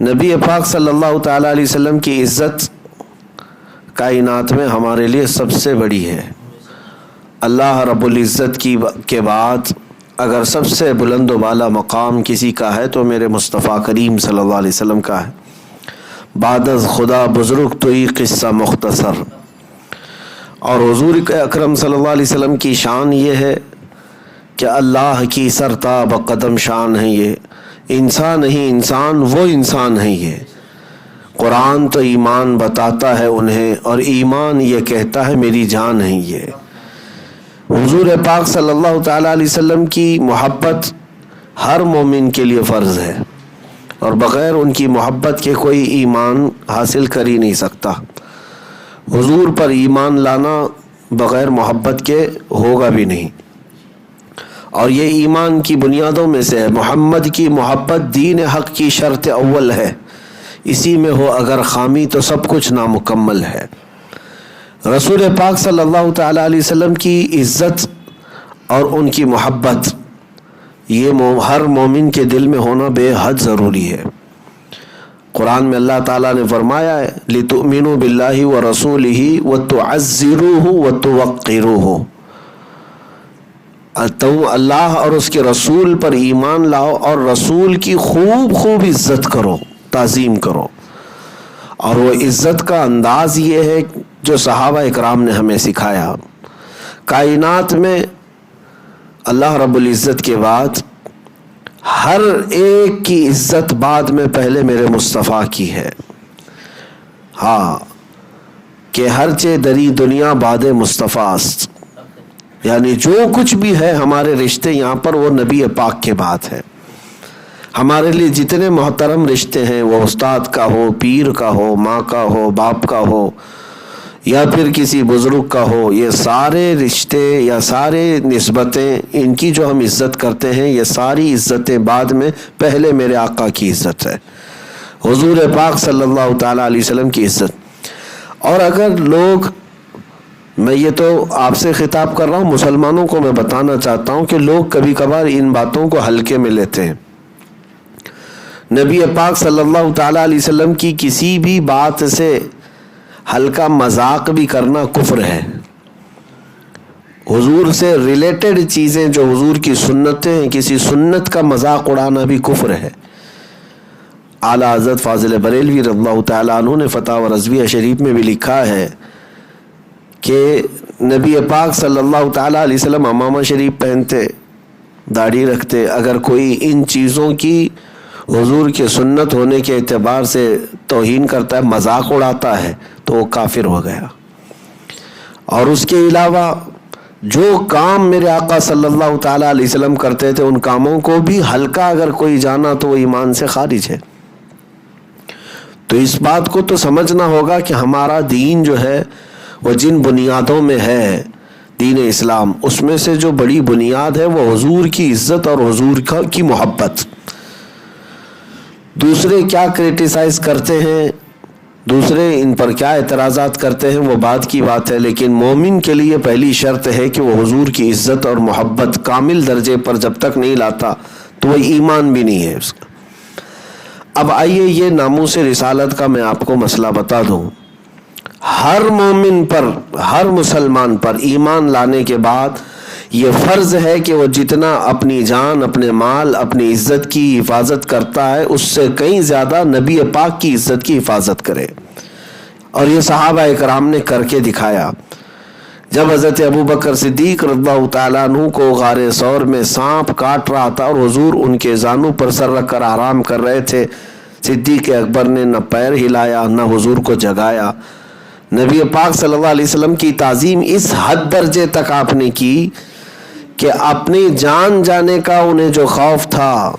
نبی پاک صلی اللہ تعالیٰ علیہ وسلم کی عزت کائنات میں ہمارے لیے سب سے بڑی ہے۔ اللہ رب العزت کے بعد اگر سب سے بلند و بالا مقام کسی کا ہے تو میرے مصطفیٰ کریم صلی اللہ علیہ وسلم کا ہے۔ بعد از خدا بزرگ تو یہ قصہ مختصر۔ اور حضور اکرم صلی اللہ علیہ وسلم کی شان یہ ہے کہ اللہ کی سرتاب قدم شان ہے یہ۔ انسان نہیں انسان، وہ انسان ہے یہ۔ قرآن تو ایمان بتاتا ہے انہیں، اور ایمان یہ کہتا ہے میری جان ہے یہ۔ حضور پاک صلی اللہ تعالیٰ علیہ وسلم کی محبت ہر مومن کے لیے فرض ہے، اور بغیر ان کی محبت کے کوئی ایمان حاصل کر ہی نہیں سکتا۔ حضور پر ایمان لانا بغیر محبت کے ہوگا بھی نہیں، اور یہ ایمان کی بنیادوں میں سے ہے۔ محمد کی محبت دین حق کی شرط اول ہے، اسی میں ہو اگر خامی تو سب کچھ نامکمل ہے۔ رسول پاک صلی اللہ تعالیٰ علیہ وسلم کی عزت اور ان کی محبت یہ ہر مومن کے دل میں ہونا بے حد ضروری ہے۔ قرآن میں اللہ تعالیٰ نے فرمایا ہے لِتُؤْمِنُوا بِاللَّهِ وَرَسُولِهِ وَتُعَزِّرُوهُ وَتُوَقِّرُوهُ، تم اللہ اور اس کے رسول پر ایمان لاؤ اور رسول کی خوب خوب عزت کرو، تعظیم کرو۔ اور وہ عزت کا انداز یہ ہے جو صحابہ اکرام نے ہمیں سکھایا۔ کائنات میں اللہ رب العزت کے بعد ہر ایک کی عزت بعد میں پہلے میرے مصطفیٰ کی ہے۔ ہاں کہ ہر چے دری دنیا بعد مصطفیٰ است، یعنی جو کچھ بھی ہے ہمارے رشتے یہاں پر وہ نبی پاک کے بعد ہے۔ ہمارے لیے جتنے محترم رشتے ہیں، وہ استاد کا ہو، پیر کا ہو، ماں کا ہو، باپ کا ہو، یا پھر کسی بزرگ کا ہو، یہ سارے رشتے یا سارے نسبتیں ان کی جو ہم عزت کرتے ہیں، یہ ساری عزتیں بعد میں پہلے میرے آقا کی عزت ہے، حضور پاک صلی اللہ تعالیٰ علیہ وسلم کی عزت۔ اور اگر لوگ، میں یہ تو آپ سے خطاب کر رہا ہوں، مسلمانوں کو میں بتانا چاہتا ہوں کہ لوگ کبھی کبھار ان باتوں کو ہلکے میں لیتے ہیں۔ نبی پاک صلی اللہ تعالیٰ علیہ وسلم کی کسی بھی بات سے ہلکا مذاق بھی کرنا کفر ہے۔ حضور سے ریلیٹڈ چیزیں جو حضور کی سنتیں ہیں، کسی سنت کا مذاق اڑانا بھی کفر ہے۔ اعلیٰ حضرت فاضل بریلوی رضی اللہ تعالیٰ عنہ نے فتاوی رضویہ شریف میں بھی لکھا ہے کہ نبی پاک صلی اللہ تعالیٰ علیہ وسلم عمامہ شریف پہنتے، داڑھی رکھتے، اگر کوئی ان چیزوں کی حضور کے سنت ہونے کے اعتبار سے توہین کرتا ہے، مذاق اڑاتا ہے، تو وہ کافر ہو گیا۔ اور اس کے علاوہ جو کام میرے آقا صلی اللہ تعالیٰ علیہ وسلم کرتے تھے، ان کاموں کو بھی ہلکا اگر کوئی جانا تو وہ ایمان سے خارج ہے۔ تو اس بات کو تو سمجھنا ہوگا کہ ہمارا دین جو ہے وہ جن بنیادوں میں ہے، دین اسلام، اس میں سے جو بڑی بنیاد ہے وہ حضور کی عزت اور حضور کی محبت۔ دوسرے کیا کرٹیسائز کرتے ہیں، دوسرے ان پر کیا اعتراضات کرتے ہیں، وہ بات کی بات ہے، لیکن مومن کے لیے پہلی شرط ہے کہ وہ حضور کی عزت اور محبت کامل درجے پر جب تک نہیں لاتا تو وہ ایمان بھی نہیں ہے اس کا۔ اب آئیے یہ ناموس رسالت کا میں آپ کو مسئلہ بتا دوں۔ ہر مومن پر، ہر مسلمان پر ایمان لانے کے بعد یہ فرض ہے کہ وہ جتنا اپنی جان، اپنے مال، اپنی عزت کی حفاظت کرتا ہے، اس سے کہیں زیادہ نبی پاک کی عزت کی حفاظت کرے۔ اور یہ صحابہ اکرام نے کر کے دکھایا۔ جب حضرت ابوبکر صدیق رضی اللہ تعالیٰ عنہ کو غار ثور میں سانپ کاٹ رہا تھا اور حضور ان کے زانوں پر سر رکھ کر آرام کر رہے تھے، صدیق اکبر نے نہ پیر ہلایا نہ حضور کو جگایا۔ نبی پاک صلی اللہ علیہ وسلم کی تعظیم اس حد درجے تک آپ نے کی کہ اپنی جان جانے کا انہیں جو خوف تھا،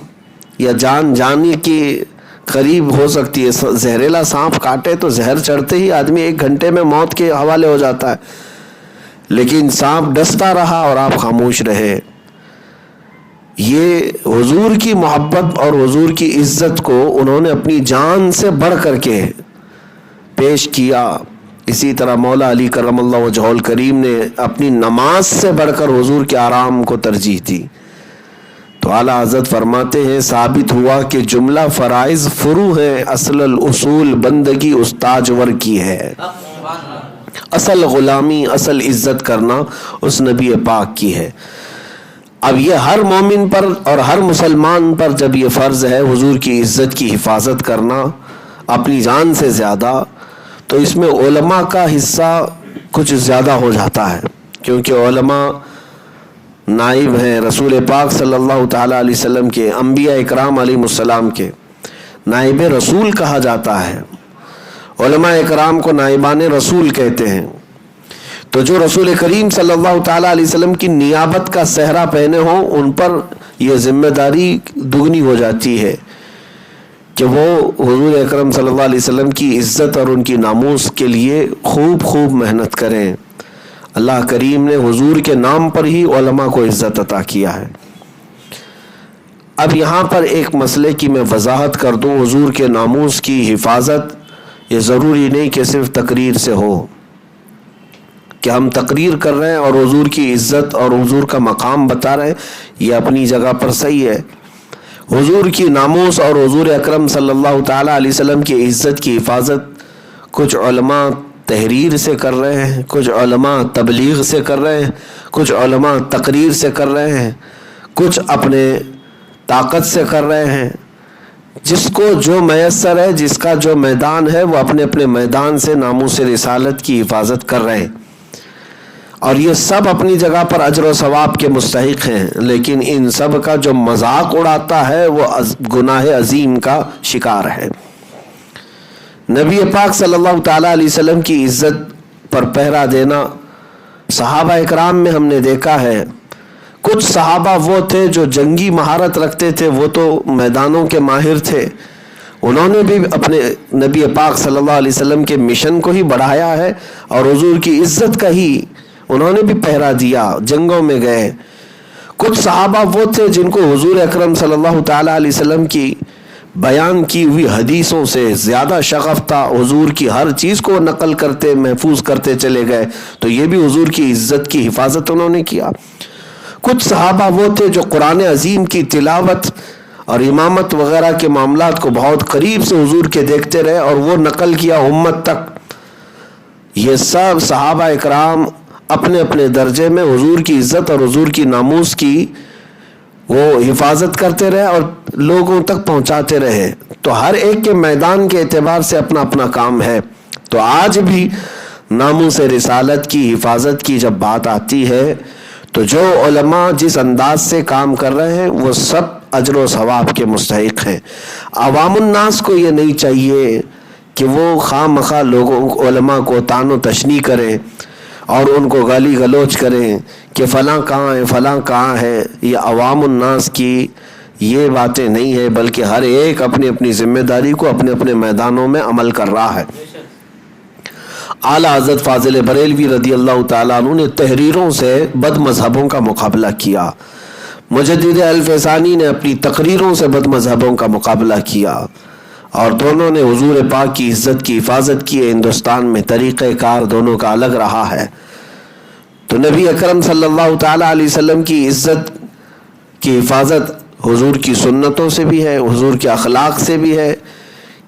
یا جان جانے کی قریب ہو سکتی ہے، زہریلا سانپ کاٹے تو زہر چڑھتے ہی آدمی 1 گھنٹے میں موت کے حوالے ہو جاتا ہے، لیکن سانپ ڈستا رہا اور آپ خاموش رہے۔ یہ حضور کی محبت اور حضور کی عزت کو انہوں نے اپنی جان سے بڑھ کر کے پیش کیا۔ اسی طرح مولا علی کرم اللہ وجہہ الکریم نے اپنی نماز سے بڑھ کر حضور کے آرام کو ترجیح دی۔ تو اعلیٰ حضرت فرماتے ہیں ثابت ہوا کہ جملہ فرائض فرو ہیں، اصل الاصول بندگی استاجور کی ہے، اصل غلامی اصل عزت کرنا اس نبی پاک کی ہے۔ اب یہ ہر مومن پر اور ہر مسلمان پر جب یہ فرض ہے حضور کی عزت کی حفاظت کرنا اپنی جان سے زیادہ، تو اس میں علماء کا حصہ کچھ زیادہ ہو جاتا ہے، کیونکہ علماء نائب ہیں رسول پاک صلی اللہ تعالیٰ علیہ وسلم کے، انبیاء اکرام علیہ السلام کے نائب رسول کہا جاتا ہے۔ علماء اکرام کو نائبان رسول کہتے ہیں۔ تو جو رسول کریم صلی اللہ تعالیٰ علیہ وسلم کی نیابت کا صحرا پہنے ہوں ان پر یہ ذمہ داری دگنی ہو جاتی ہے کہ وہ حضور اکرم صلی اللہ علیہ وسلم کی عزت اور ان کی ناموس کے لیے خوب محنت کریں۔ اللہ کریم نے حضور کے نام پر ہی علماء کو عزت عطا کیا ہے۔ اب یہاں پر ایک مسئلے کی میں وضاحت کر دوں، حضور کے ناموس کی حفاظت یہ ضروری نہیں کہ صرف تقریر سے ہو، کہ ہم تقریر کر رہے ہیں اور حضور کی عزت اور حضور کا مقام بتا رہے ہیں، یہ اپنی جگہ پر صحیح ہے۔ حضور کی ناموس اور حضور اکرم صلی اللہ تعالیٰ علیہ وسلم کی عزت کی حفاظت کچھ علماء تحریر سے کر رہے ہیں، کچھ علماء تبلیغ سے کر رہے ہیں، کچھ علماء تقریر سے کر رہے ہیں، کچھ اپنے طاقت سے کر رہے ہیں۔ جس کو جو میسر ہے، جس کا جو میدان ہے، وہ اپنے اپنے میدان سے ناموس رسالت کی حفاظت کر رہے ہیں، اور یہ سب اپنی جگہ پر اجر و ثواب کے مستحق ہیں۔ لیکن ان سب کا جو مذاق اڑاتا ہے وہ گناہ عظیم کا شکار ہے۔ نبی پاک صلی اللہ تعالیٰ علیہ وسلم کی عزت پر پہرا دینا صحابہ اکرام میں ہم نے دیکھا ہے۔ کچھ صحابہ وہ تھے جو جنگی مہارت رکھتے تھے، وہ تو میدانوں کے ماہر تھے، انہوں نے بھی اپنے نبی پاک صلی اللہ علیہ وسلم کے مشن کو ہی بڑھایا ہے اور حضور کی عزت کا ہی انہوں نے بھی پہرا دیا، جنگوں میں گئے۔ کچھ صحابہ وہ تھے جن کو حضور اکرم صلی اللہ تعالیٰ علیہ وسلم کی بیان کی ہوئی حدیثوں سے زیادہ شغف تھا، حضور کی ہر چیز کو نقل کرتے محفوظ کرتے چلے گئے، تو یہ بھی حضور کی عزت کی حفاظت انہوں نے کیا۔ کچھ صحابہ وہ تھے جو قرآن عظیم کی تلاوت اور امامت وغیرہ کے معاملات کو بہت قریب سے حضور کے دیکھتے رہے اور وہ نقل کیا امت تک۔ یہ سب صحابہ اکرام اپنے اپنے درجے میں حضور کی عزت اور حضور کی ناموس کی وہ حفاظت کرتے رہے اور لوگوں تک پہنچاتے رہے۔ تو ہر ایک کے میدان کے اعتبار سے اپنا اپنا کام ہے۔ تو آج بھی ناموس رسالت کی حفاظت کی جب بات آتی ہے تو جو علماء جس انداز سے کام کر رہے ہیں وہ سب اجر و ثواب کے مستحق ہیں۔ عوام الناس کو یہ نہیں چاہیے کہ وہ خواہ مخواہ لوگوں علماء کو طعن و تشنیع کریں اور ان کو گالی گلوچ کریں کہ فلاں کہاں ہے فلاں کہاں ہے۔ یہ عوام الناس کی یہ باتیں نہیں ہے، بلکہ ہر ایک اپنی اپنی ذمہ داری کو اپنے اپنے میدانوں میں عمل کر رہا ہے۔ اعلیٰ حضرت فاضل بریلوی رضی اللہ تعالیٰ عنہ نے تحریروں سے بد مذہبوں کا مقابلہ کیا، مجدد الفسانی نے اپنی تقریروں سے بد مذہبوں کا مقابلہ کیا، اور دونوں نے حضور پاک کی عزت کی حفاظت کی ہے۔ ہندوستان میں طریقہ کار دونوں کا الگ رہا ہے۔ تو نبی اکرم صلی اللہ تعالیٰ علیہ وسلم کی عزت کی حفاظت حضور کی سنتوں سے بھی ہے، حضور کے اخلاق سے بھی ہے،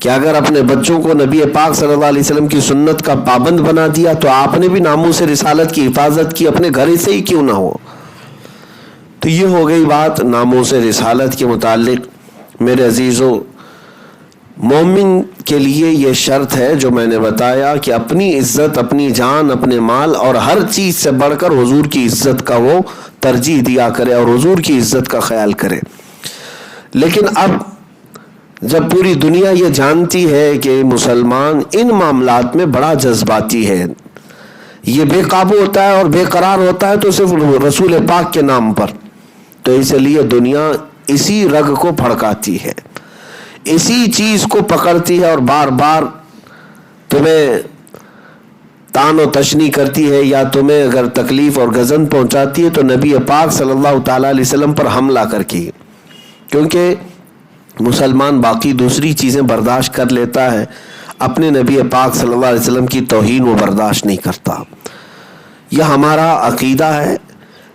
کہ اگر اپنے بچوں کو نبی پاک صلی اللہ علیہ وسلم کی سنت کا پابند بنا دیا تو آپ نے بھی ناموس رسالت کی حفاظت کی، اپنے گھر سے ہی کیوں نہ ہو۔ تو یہ ہو گئی بات ناموس رسالت کے متعلق۔ میرے عزیزو، مومن کے لیے یہ شرط ہے جو میں نے بتایا کہ اپنی عزت، اپنی جان، اپنے مال اور ہر چیز سے بڑھ کر حضور کی عزت کا وہ ترجیح دیا کرے اور حضور کی عزت کا خیال کرے۔ لیکن اب جب پوری دنیا یہ جانتی ہے کہ مسلمان ان معاملات میں بڑا جذباتی ہے، یہ بے قابو ہوتا ہے اور بے قرار ہوتا ہے تو صرف رسول پاک کے نام پر، تو اس لیے دنیا اسی رگ کو پھڑکاتی ہے، اسی چیز کو پکڑتی ہے اور بار بار تمہیں طعن و تشنیع کرتی ہے، یا تمہیں اگر تکلیف اور گزن پہنچاتی ہے تو نبی پاک صلی اللہ تعالیٰ علیہ وسلم پر حملہ کر کے، کیونکہ مسلمان باقی دوسری چیزیں برداشت کر لیتا ہے، اپنے نبی پاک صلی اللہ علیہ وسلم کی توہین وہ برداشت نہیں کرتا۔ یہ ہمارا عقیدہ ہے،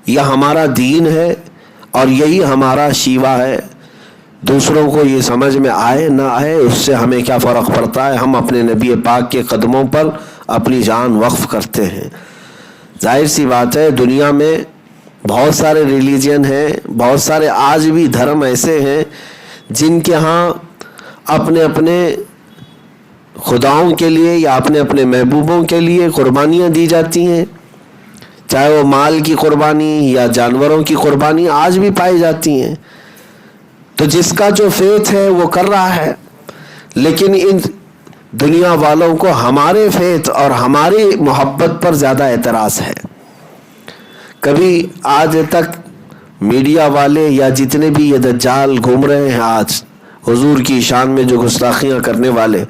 یہ ہمارا دین ہے، اور یہی ہمارا شیوا ہے. دوسروں کو یہ سمجھ میں آئے نہ آئے اس سے ہمیں کیا فرق پڑتا ہے. ہم اپنے نبی پاک کے قدموں پر اپنی جان وقف کرتے ہیں. ظاہر سی بات ہے دنیا میں بہت سارے ریلیجن ہیں, بہت سارے آج بھی دھرم ایسے ہیں جن کے ہاں اپنے اپنے خداؤں کے لیے یا اپنے اپنے محبوبوں کے لیے قربانیاں دی جاتی ہیں, چاہے وہ مال کی قربانی یا جانوروں کی قربانی آج بھی پائی جاتی ہیں. تو جس کا جو فیتھ ہے وہ کر رہا ہے, لیکن ان دنیا والوں کو ہمارے فیتھ اور ہماری محبت پر زیادہ اعتراض ہے. کبھی آج تک میڈیا والے یا جتنے بھی یہ دجال گھوم رہے ہیں آج حضور کی شان میں جو گستاخیاں کرنے والے,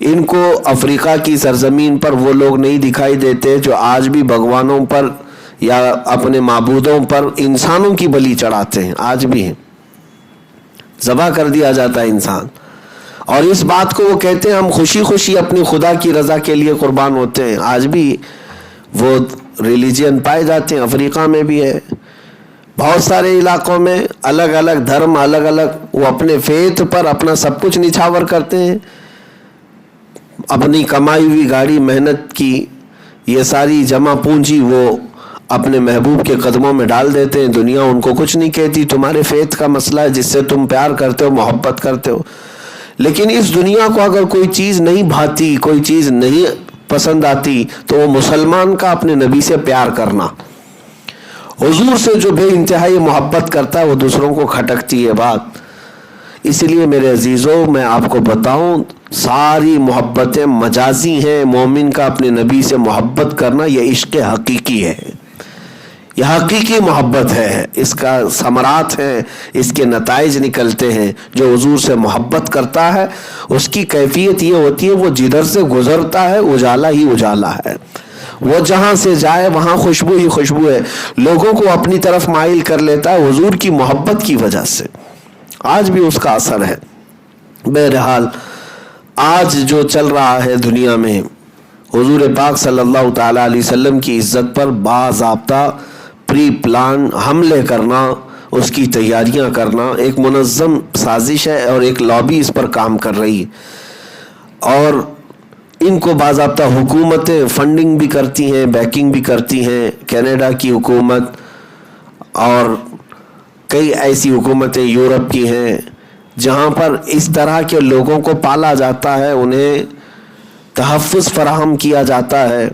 ان کو افریقہ کی سرزمین پر وہ لوگ نہیں دکھائی دیتے جو آج بھی بھگوانوں پر یا اپنے معبودوں پر انسانوں کی بلی چڑھاتے ہیں. آج بھی ہیں, ذبح کر دیا جاتا ہے انسان, اور اس بات کو وہ کہتے ہیں ہم خوشی خوشی اپنی خدا کی رضا کے لیے قربان ہوتے ہیں. آج بھی وہ ریلیجن پائے جاتے ہیں, افریقہ میں بھی ہے, بہت سارے علاقوں میں الگ الگ دھرم, الگ الگ وہ اپنے فیتھ پر اپنا سب کچھ نچھاور کرتے ہیں. اپنی کمائی ہوئی گاڑی, محنت کی یہ ساری جمع پونجی وہ اپنے محبوب کے قدموں میں ڈال دیتے ہیں. دنیا ان کو کچھ نہیں کہتی, تمہارے فیتھ کا مسئلہ ہے, جس سے تم پیار کرتے ہو, محبت کرتے ہو. لیکن اس دنیا کو اگر کوئی چیز نہیں بھاتی, کوئی چیز نہیں پسند آتی, تو وہ مسلمان کا اپنے نبی سے پیار کرنا, حضور سے جو بے انتہائی محبت کرتا ہے, وہ دوسروں کو کھٹکتی ہے بات. اس لیے میرے عزیزوں میں آپ کو بتاؤں ساری محبتیں مجازی ہیں. مومن کا اپنے نبی سے محبت کرنا یہ عشق حقیقی ہے, یہ حقیقی محبت ہے. اس کا ثمرات ہیں, اس کے نتائج نکلتے ہیں. جو حضور سے محبت کرتا ہے اس کی کیفیت یہ ہوتی ہے وہ جدھر سے گزرتا ہے اجالا ہی اجالا ہے, وہ جہاں سے جائے وہاں خوشبو ہی خوشبو ہے, لوگوں کو اپنی طرف مائل کر لیتا ہے حضور کی محبت کی وجہ سے. آج بھی اس کا اثر ہے. بہرحال آج جو چل رہا ہے دنیا میں, حضور پاک صلی اللہ تعالی علیہ وسلم کی عزت پر باضابطہ پری پلان حملے کرنا, اس کی تیاریاں کرنا ایک منظم سازش ہے, اور ایک لابی اس پر کام کر رہی ہے, اور ان کو باضابطہ حکومتیں فنڈنگ بھی کرتی ہیں, بیکنگ بھی کرتی ہیں. کینیڈا کی حکومت اور کئی ایسی حکومتیں یورپ کی ہیں جہاں پر اس طرح کے لوگوں کو پالا جاتا ہے, انہیں تحفظ فراہم کیا جاتا ہے.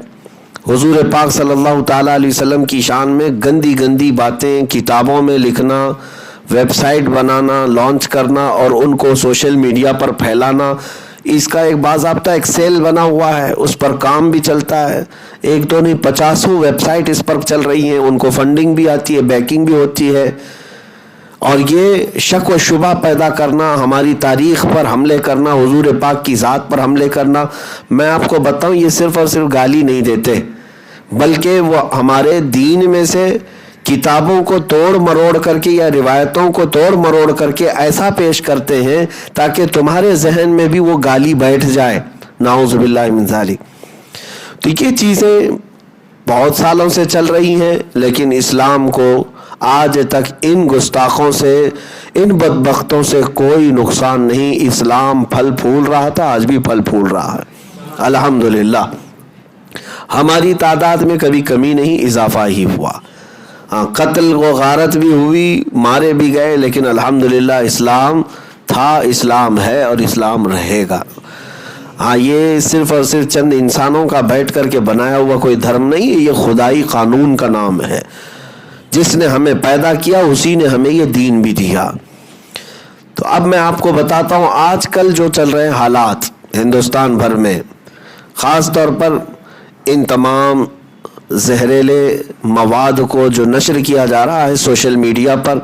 حضور پاک صلی اللہ تعالیٰ علیہ وسلم کی شان میں گندی گندی باتیں کتابوں میں لکھنا, ویب سائٹ بنانا, لانچ کرنا اور ان کو سوشل میڈیا پر پھیلانا, اس کا ایک باضابطہ ایک سیل بنا ہوا ہے, اس پر کام بھی چلتا ہے. ایک تو نہیں 50 ویب سائٹ اس پر چل رہی ہیں, ان کو فنڈنگ بھی آتی ہے, بیکنگ بھی ہوتی ہے. اور یہ شک و شبہ پیدا کرنا, ہماری تاریخ پر حملے کرنا, حضور پاک کی ذات پر حملے کرنا, میں آپ کو بتاؤں یہ صرف اور صرف گالی نہیں دیتے, بلکہ وہ ہمارے دین میں سے کتابوں کو توڑ مروڑ کر کے یا روایتوں کو توڑ مروڑ کر کے ایسا پیش کرتے ہیں تاکہ تمہارے ذہن میں بھی وہ گالی بیٹھ جائے. نعوذ باللہ من ذالک. تو یہ چیزیں بہت سالوں سے چل رہی ہیں, لیکن اسلام کو آج تک ان گستاخوں سے, ان بدبختوں سے کوئی نقصان نہیں. اسلام پھل پھول رہا تھا, آج بھی پھل پھول رہا ہے الحمدللہ. ہماری تعداد میں کبھی کمی نہیں, اضافہ ہی ہوا. ہاں قتل و غارت بھی ہوئی, مارے بھی گئے, لیکن الحمدللہ اسلام تھا, اسلام ہے اور اسلام رہے گا. ہاں یہ صرف اور صرف چند انسانوں کا بیٹھ کر کے بنایا ہوا کوئی دھرم نہیں ہے, یہ خدائی قانون کا نام ہے. جس نے ہمیں پیدا کیا اسی نے ہمیں یہ دین بھی دیا. تو اب میں آپ کو بتاتا ہوں آج کل جو چل رہے حالات ہندوستان بھر میں, خاص طور پر ان تمام زہریلے مواد کو جو نشر کیا جا رہا ہے سوشل میڈیا پر,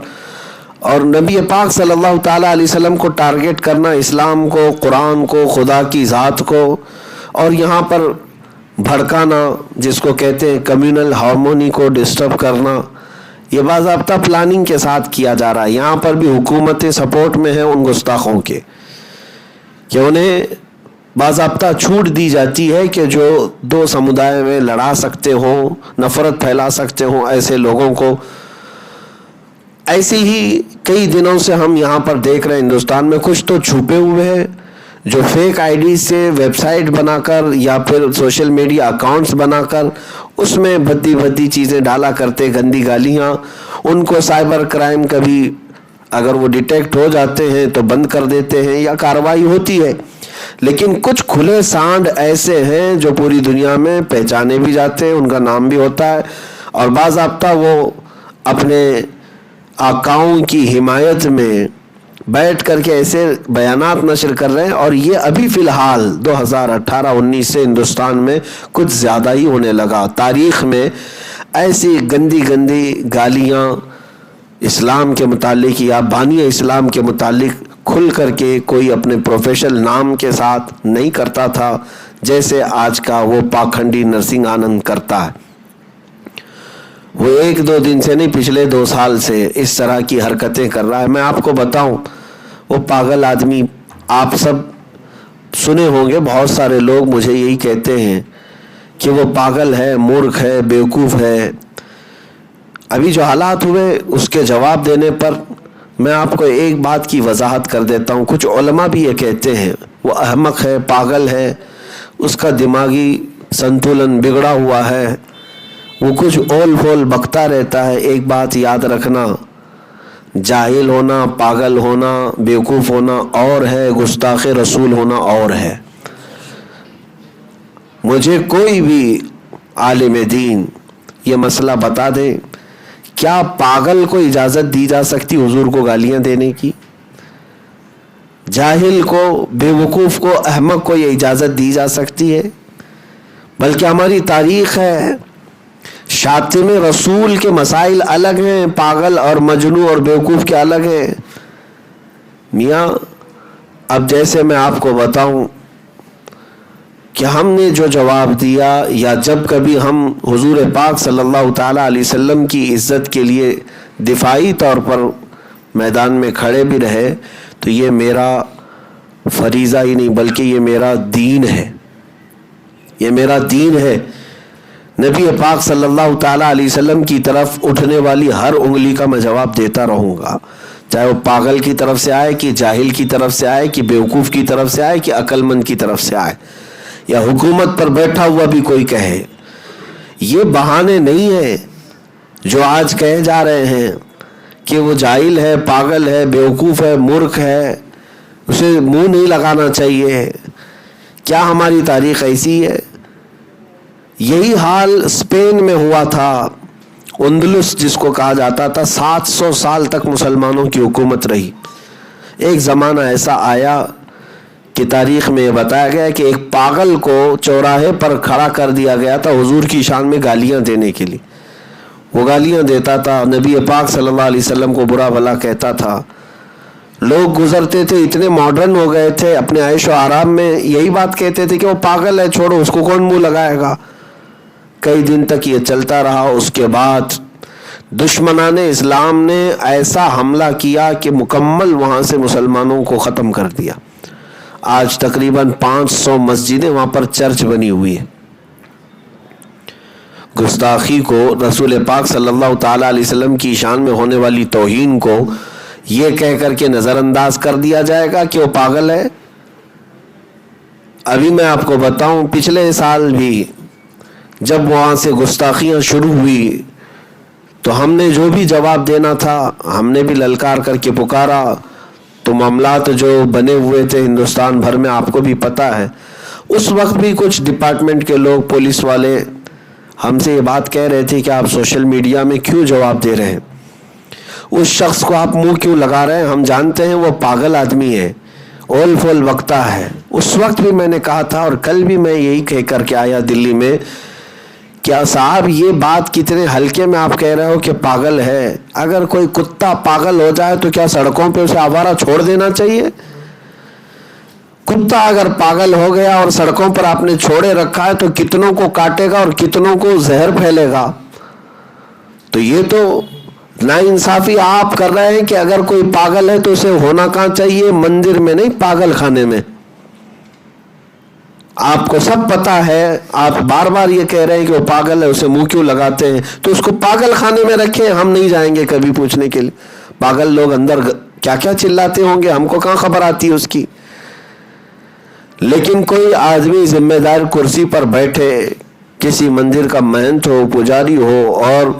اور نبی پاک صلی اللہ تعالیٰ علیہ وسلم کو ٹارگٹ کرنا, اسلام کو, قرآن کو, خدا کی ذات کو, اور یہاں پر بھڑکانا جس کو کہتے ہیں کمیونل ہارمونی کو ڈسٹرب کرنا, یہ باضابطہ پلاننگ کے ساتھ کیا جا رہا ہے. یہاں پر بھی حکومتیں سپورٹ میں ہیں ان گستاخوں کے, کہ انہیں باضابطہ چھوٹ دی جاتی ہے کہ جو دو سمودائے میں لڑا سکتے ہوں, نفرت پھیلا سکتے ہوں, ایسے لوگوں کو ایسے ہی کئی دنوں سے ہم یہاں پر دیکھ رہے ہیں ہندوستان میں کچھ تو چھپے ہوئے ہیں جو فیک آئی ڈی سے ویب سائٹ بنا کر یا پھر سوشل میڈیا اکاؤنٹس بنا کر اس میں بھدی چیزیں ڈالا کرتے، گندی گالیاں. ان کو سائبر کرائم کبھی اگر وہ ڈیٹیکٹ ہو جاتے ہیں تو بند کر دیتے ہیں یا کارروائی ہوتی ہے. لیکن کچھ کھلے سانڈ ایسے ہیں جو پوری دنیا میں پہچانے بھی جاتے ہیں، ان کا نام بھی ہوتا ہے، اور باضابطہ وہ اپنے آقاؤں کی حمایت میں بیٹھ کر کے ایسے بیانات نشر کر رہے ہیں. اور یہ ابھی فی الحال 2018-19 سے ہندوستان میں کچھ زیادہ ہی ہونے لگا. تاریخ میں ایسی گندی گالیاں اسلام کے متعلق یا بانی اسلام کے متعلق کھل کر کے کوئی اپنے پروفیشنل نام کے ساتھ نہیں کرتا تھا جیسے آج کا وہ پاکھنڈی نرسنگ آنند کرتا ہے. وہ 1-2 دن سے نہیں، پچھلے 2 سال سے اس طرح کی حرکتیں کر رہا ہے. میں آپ کو بتاؤں، وہ پاگل آدمی، آپ سب سنے ہوں گے، بہت سارے لوگ مجھے یہی کہتے ہیں کہ وہ پاگل ہے، مورخ ہے، بیوقوف ہے. ابھی جو حالات ہوئے اس کے جواب دینے پر میں آپ کو ایک بات کی وضاحت کر دیتا ہوں. کچھ علماء بھی یہ کہتے ہیں وہ احمق ہے، پاگل ہے، اس کا دماغی سنتولن بگڑا ہوا ہے، وہ کچھ اول پھول بکتا رہتا ہے. ایک بات یاد رکھنا، جاہل ہونا، پاگل ہونا، بیوقوف ہونا اور ہے، گستاخ رسول ہونا اور ہے. مجھے کوئی بھی عالم دین یہ مسئلہ بتا دے، کیا پاگل کو اجازت دی جا سکتی حضور کو گالیاں دینے کی؟ جاہل کو، بیوقوف کو، احمق کو یہ اجازت دی جا سکتی ہے؟ بلکہ ہماری تاریخ ہے، شاتم رسول کے مسائل الگ ہیں، پاگل اور مجنون اور بیوقوف کے الگ ہیں. میاں اب جیسے میں آپ کو بتاؤں کہ ہم نے جو جواب دیا یا جب کبھی ہم حضور پاک صلی اللہ تعالیٰ علیہ وسلم کی عزت کے لیے دفاعی طور پر میدان میں کھڑے بھی رہے تو یہ میرا فریضہ ہی نہیں بلکہ یہ میرا دین ہے، یہ میرا دین ہے. نبی پاک صلی اللہ تعالیٰ علیہ وسلم کی طرف اٹھنے والی ہر انگلی کا میں جواب دیتا رہوں گا، چاہے وہ پاگل کی طرف سے آئے کہ جاہل کی طرف سے آئے کہ بیوقوف کی طرف سے آئے کہ عقل مند کی طرف سے آئے یا حکومت پر بیٹھا ہوا بھی کوئی کہے. یہ بہانے نہیں ہیں جو آج کہے جا رہے ہیں کہ وہ جاہل ہے، پاگل ہے، بیوقوف ہے، مورخ ہے، اسے منہ نہیں لگانا چاہیے. کیا ہماری تاریخ ایسی ہے؟ یہی حال اسپین میں ہوا تھا، اندلس جس کو کہا جاتا تھا. 700 سال تک مسلمانوں کی حکومت رہی. ایک زمانہ ایسا آیا کہ تاریخ میں یہ بتایا گیا کہ ایک پاگل کو چوراہے پر کھڑا کر دیا گیا تھا حضور کی شان میں گالیاں دینے کے لیے. وہ گالیاں دیتا تھا، نبی پاک صلی اللہ علیہ وسلم کو برا بھلا کہتا تھا. لوگ گزرتے تھے، اتنے ماڈرن ہو گئے تھے، اپنے عیش و آرام میں یہی بات کہتے تھے کہ وہ پاگل ہے، چھوڑو اس کو، کون منہ لگائے گا. کئی دن تک یہ چلتا رہا. اس کے بعد دشمنان اسلام نے ایسا حملہ کیا کہ مکمل وہاں سے مسلمانوں کو ختم کر دیا. آج تقریباً 500 مسجدیں وہاں پر چرچ بنی ہوئی ہے. گستاخی کو، رسول پاک صلی اللہ تعالیٰ علیہ وسلم کی شان میں ہونے والی توہین کو یہ کہہ کر کے نظر انداز کر دیا جائے گا کہ وہ پاگل ہے. ابھی میں آپ کو بتاؤں، پچھلے سال بھی جب وہاں سے گستاخیاں شروع ہوئی تو ہم نے جو بھی جواب دینا تھا ہم نے بھی للکار کر کے پکارا. تو معاملات جو بنے ہوئے تھے ہندوستان بھر میں آپ کو بھی پتہ ہے. اس وقت بھی کچھ ڈپارٹمنٹ کے لوگ، پولیس والے ہم سے یہ بات کہہ رہے تھے کہ آپ سوشل میڈیا میں کیوں جواب دے رہے ہیں، اس شخص کو آپ منہ کیوں لگا رہے ہیں، ہم جانتے ہیں وہ پاگل آدمی ہے، اول فول بکتا ہے. اس وقت بھی میں نے کہا تھا اور کل بھی میں یہی کہہ کر کے آیا دلی میں، کیا صاحب یہ بات کتنے ہلکے میں آپ کہہ رہے ہو کہ پاگل ہے. اگر کوئی کتا پاگل ہو جائے تو کیا سڑکوں پہ اسے آوارہ چھوڑ دینا چاہیے؟ کتا اگر پاگل ہو گیا اور سڑکوں پر آپ نے چھوڑے رکھا ہے تو کتنوں کو کاٹے گا اور کتنوں کو زہر پھیلے گا. تو یہ تو ناانصافی آپ کر رہے ہیں کہ اگر کوئی پاگل ہے تو اسے ہونا کہاں چاہیے؟ مندر میں نہیں، پاگل خانے میں. آپ کو سب پتا ہے، آپ بار بار یہ کہہ رہے ہیں کہ وہ پاگل ہے، اسے منہ کیوں لگاتے ہیں؟ تو اس کو پاگل خانے میں رکھیں، ہم نہیں جائیں گے کبھی پوچھنے کے لیے پاگل لوگ اندر کیا کیا چلاتے ہوں گے، ہم کو کہاں خبر آتی ہے اس کی۔ لیکن کوئی آدمی ذمہ دار کرسی پر بیٹھے، کسی مندر کا مہنت ہو، پجاری ہو، اور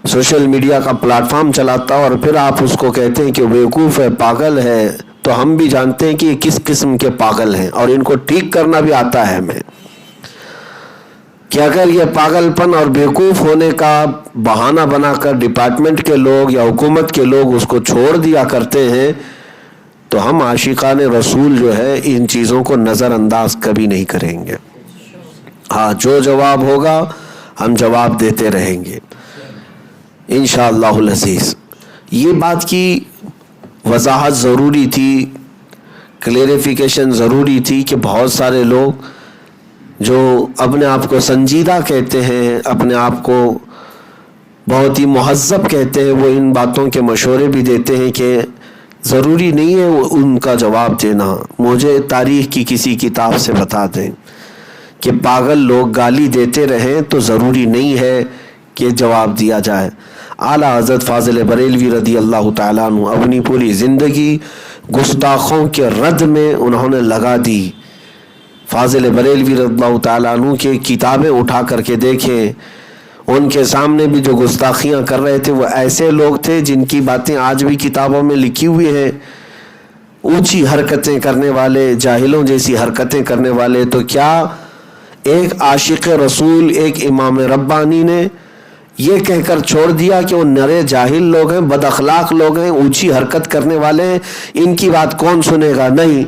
سوشل میڈیا کا پلیٹ فارم چلاتا ہو، اور پھر آپ اس کو کہتے ہیں کہ وہ بیوقوف ہے، پاگل ہے، تو ہم بھی جانتے ہیں کہ یہ کس قسم کے پاگل ہیں، اور ان کو ٹھیک کرنا بھی آتا ہے ہمیں، کہ اگر یہ پاگل پن اور بیوقوف ہونے کا بہانہ بنا کر ڈپارٹمنٹ کے لوگ یا حکومت کے لوگ اس کو چھوڑ دیا کرتے ہیں، تو ہم عاشقان رسول جو ہے ان چیزوں کو نظر انداز کبھی نہیں کریں گے۔ ہاں، جو جواب ہوگا ہم جواب دیتے رہیں گے انشاءاللہ العزیز۔ یہ بات کی وضاحت ضروری تھی، کلیریفیکیشن ضروری تھی، کہ بہت سارے لوگ جو اپنے آپ کو سنجیدہ کہتے ہیں، اپنے آپ کو بہت ہی مہذب کہتے ہیں، وہ ان باتوں کے مشورے بھی دیتے ہیں کہ ضروری نہیں ہے ان کا جواب دینا، مجھے تاریخ کی کسی کتاب سے بتا دیں کہ پاگل لوگ گالی دیتے رہیں تو ضروری نہیں ہے کہ جواب دیا جائے۔ اعلیٰ حضرت فاضل بریلوی رضی اللہ تعالیٰ عنہ اپنی پوری زندگی گستاخوں کے رد میں انہوں نے لگا دی۔ فاضل بریلوی رضی اللہ تعالیٰ عنہ کی کتابیں اٹھا کر کے دیکھیں، ان کے سامنے بھی جو گستاخیاں کر رہے تھے وہ ایسے لوگ تھے جن کی باتیں آج بھی کتابوں میں لکھی ہوئی ہیں، اونچی حرکتیں کرنے والے، جاہلوں جیسی حرکتیں کرنے والے۔ تو کیا ایک عاشق رسول، ایک امام ربانی نے یہ کہہ کر چھوڑ دیا کہ وہ نرے جاہل لوگ ہیں، بد اخلاق لوگ ہیں، اونچی حرکت کرنے والے ہیں، ان کی بات کون سنے گا؟ نہیں،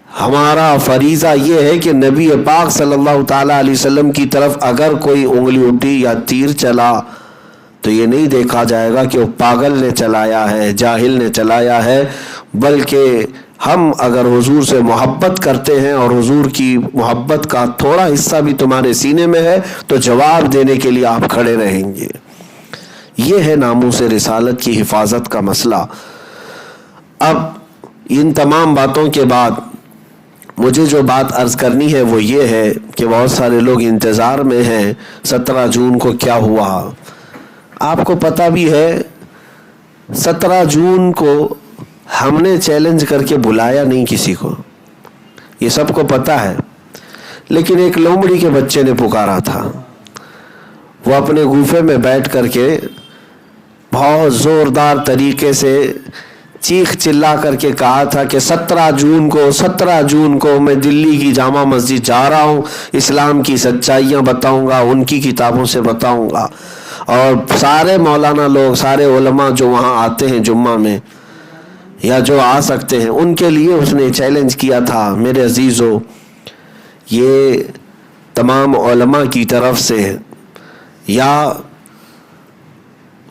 ہمارا فریضہ یہ ہے کہ نبی پاک صلی اللہ تعالیٰ علیہ وسلم کی طرف اگر کوئی انگلی اٹھی یا تیر چلا تو یہ نہیں دیکھا جائے گا کہ وہ پاگل نے چلایا ہے، جاہل نے چلایا ہے، بلکہ ہم اگر حضور سے محبت کرتے ہیں اور حضور کی محبت کا تھوڑا حصہ بھی تمہارے سینے میں ہے تو جواب دینے کے لیے آپ کھڑے رہیں گے۔ یہ ہے ناموس رسالت کی حفاظت کا مسئلہ۔ اب ان تمام باتوں کے بعد مجھے جو بات عرض کرنی ہے وہ یہ ہے کہ بہت سارے لوگ انتظار میں ہیں 17 جون کو کیا ہوا۔ آپ کو پتہ بھی ہے 17 جون کو ہم نے چیلنج کر کے بلایا نہیں کسی کو، یہ سب کو پتہ ہے، لیکن ایک لومڑی کے بچے نے پکارا تھا، وہ اپنے گوفے میں بیٹھ کر کے بہت زوردار طریقے سے چیخ چلا کر کے کہا تھا کہ 17 جون کو میں دلی کی جامع مسجد جا رہا ہوں، اسلام کی سچائیاں بتاؤں گا، ان کی کتابوں سے بتاؤں گا، اور سارے مولانا لوگ، سارے علماء جو وہاں آتے ہیں جمعہ میں یا جو آ سکتے ہیں ان کے لیے اس نے چیلنج کیا تھا۔ میرے عزیزو، یہ تمام علماء کی طرف سے یا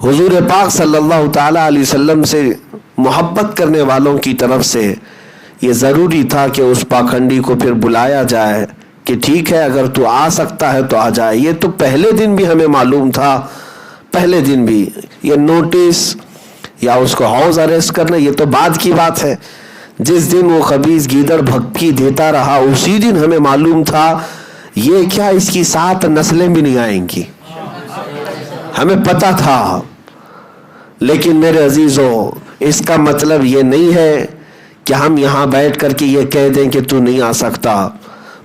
حضور پاک صلی اللہ تعالیٰ علیہ وسلم سے محبت کرنے والوں کی طرف سے یہ ضروری تھا کہ اس پاکھنڈی کو پھر بلایا جائے کہ ٹھیک ہے اگر تو آ سکتا ہے تو آ جائے۔ یہ تو پہلے دن بھی ہمیں معلوم تھا، پہلے دن بھی یہ نوٹس یا اس کو ہاؤس اریسٹ کرنا یہ تو بعد کی بات ہے۔ جس دن وہ خبیث گیدڑ بھپکی دیتا رہا اسی دن ہمیں معلوم تھا یہ کیا اس کی 7 نسلیں بھی نہیں آئیں گی، ہمیں پتہ تھا۔ لیکن میرے عزیزو، اس کا مطلب یہ نہیں ہے کہ ہم یہاں بیٹھ کر کے یہ کہہ دیں کہ تو نہیں آ سکتا،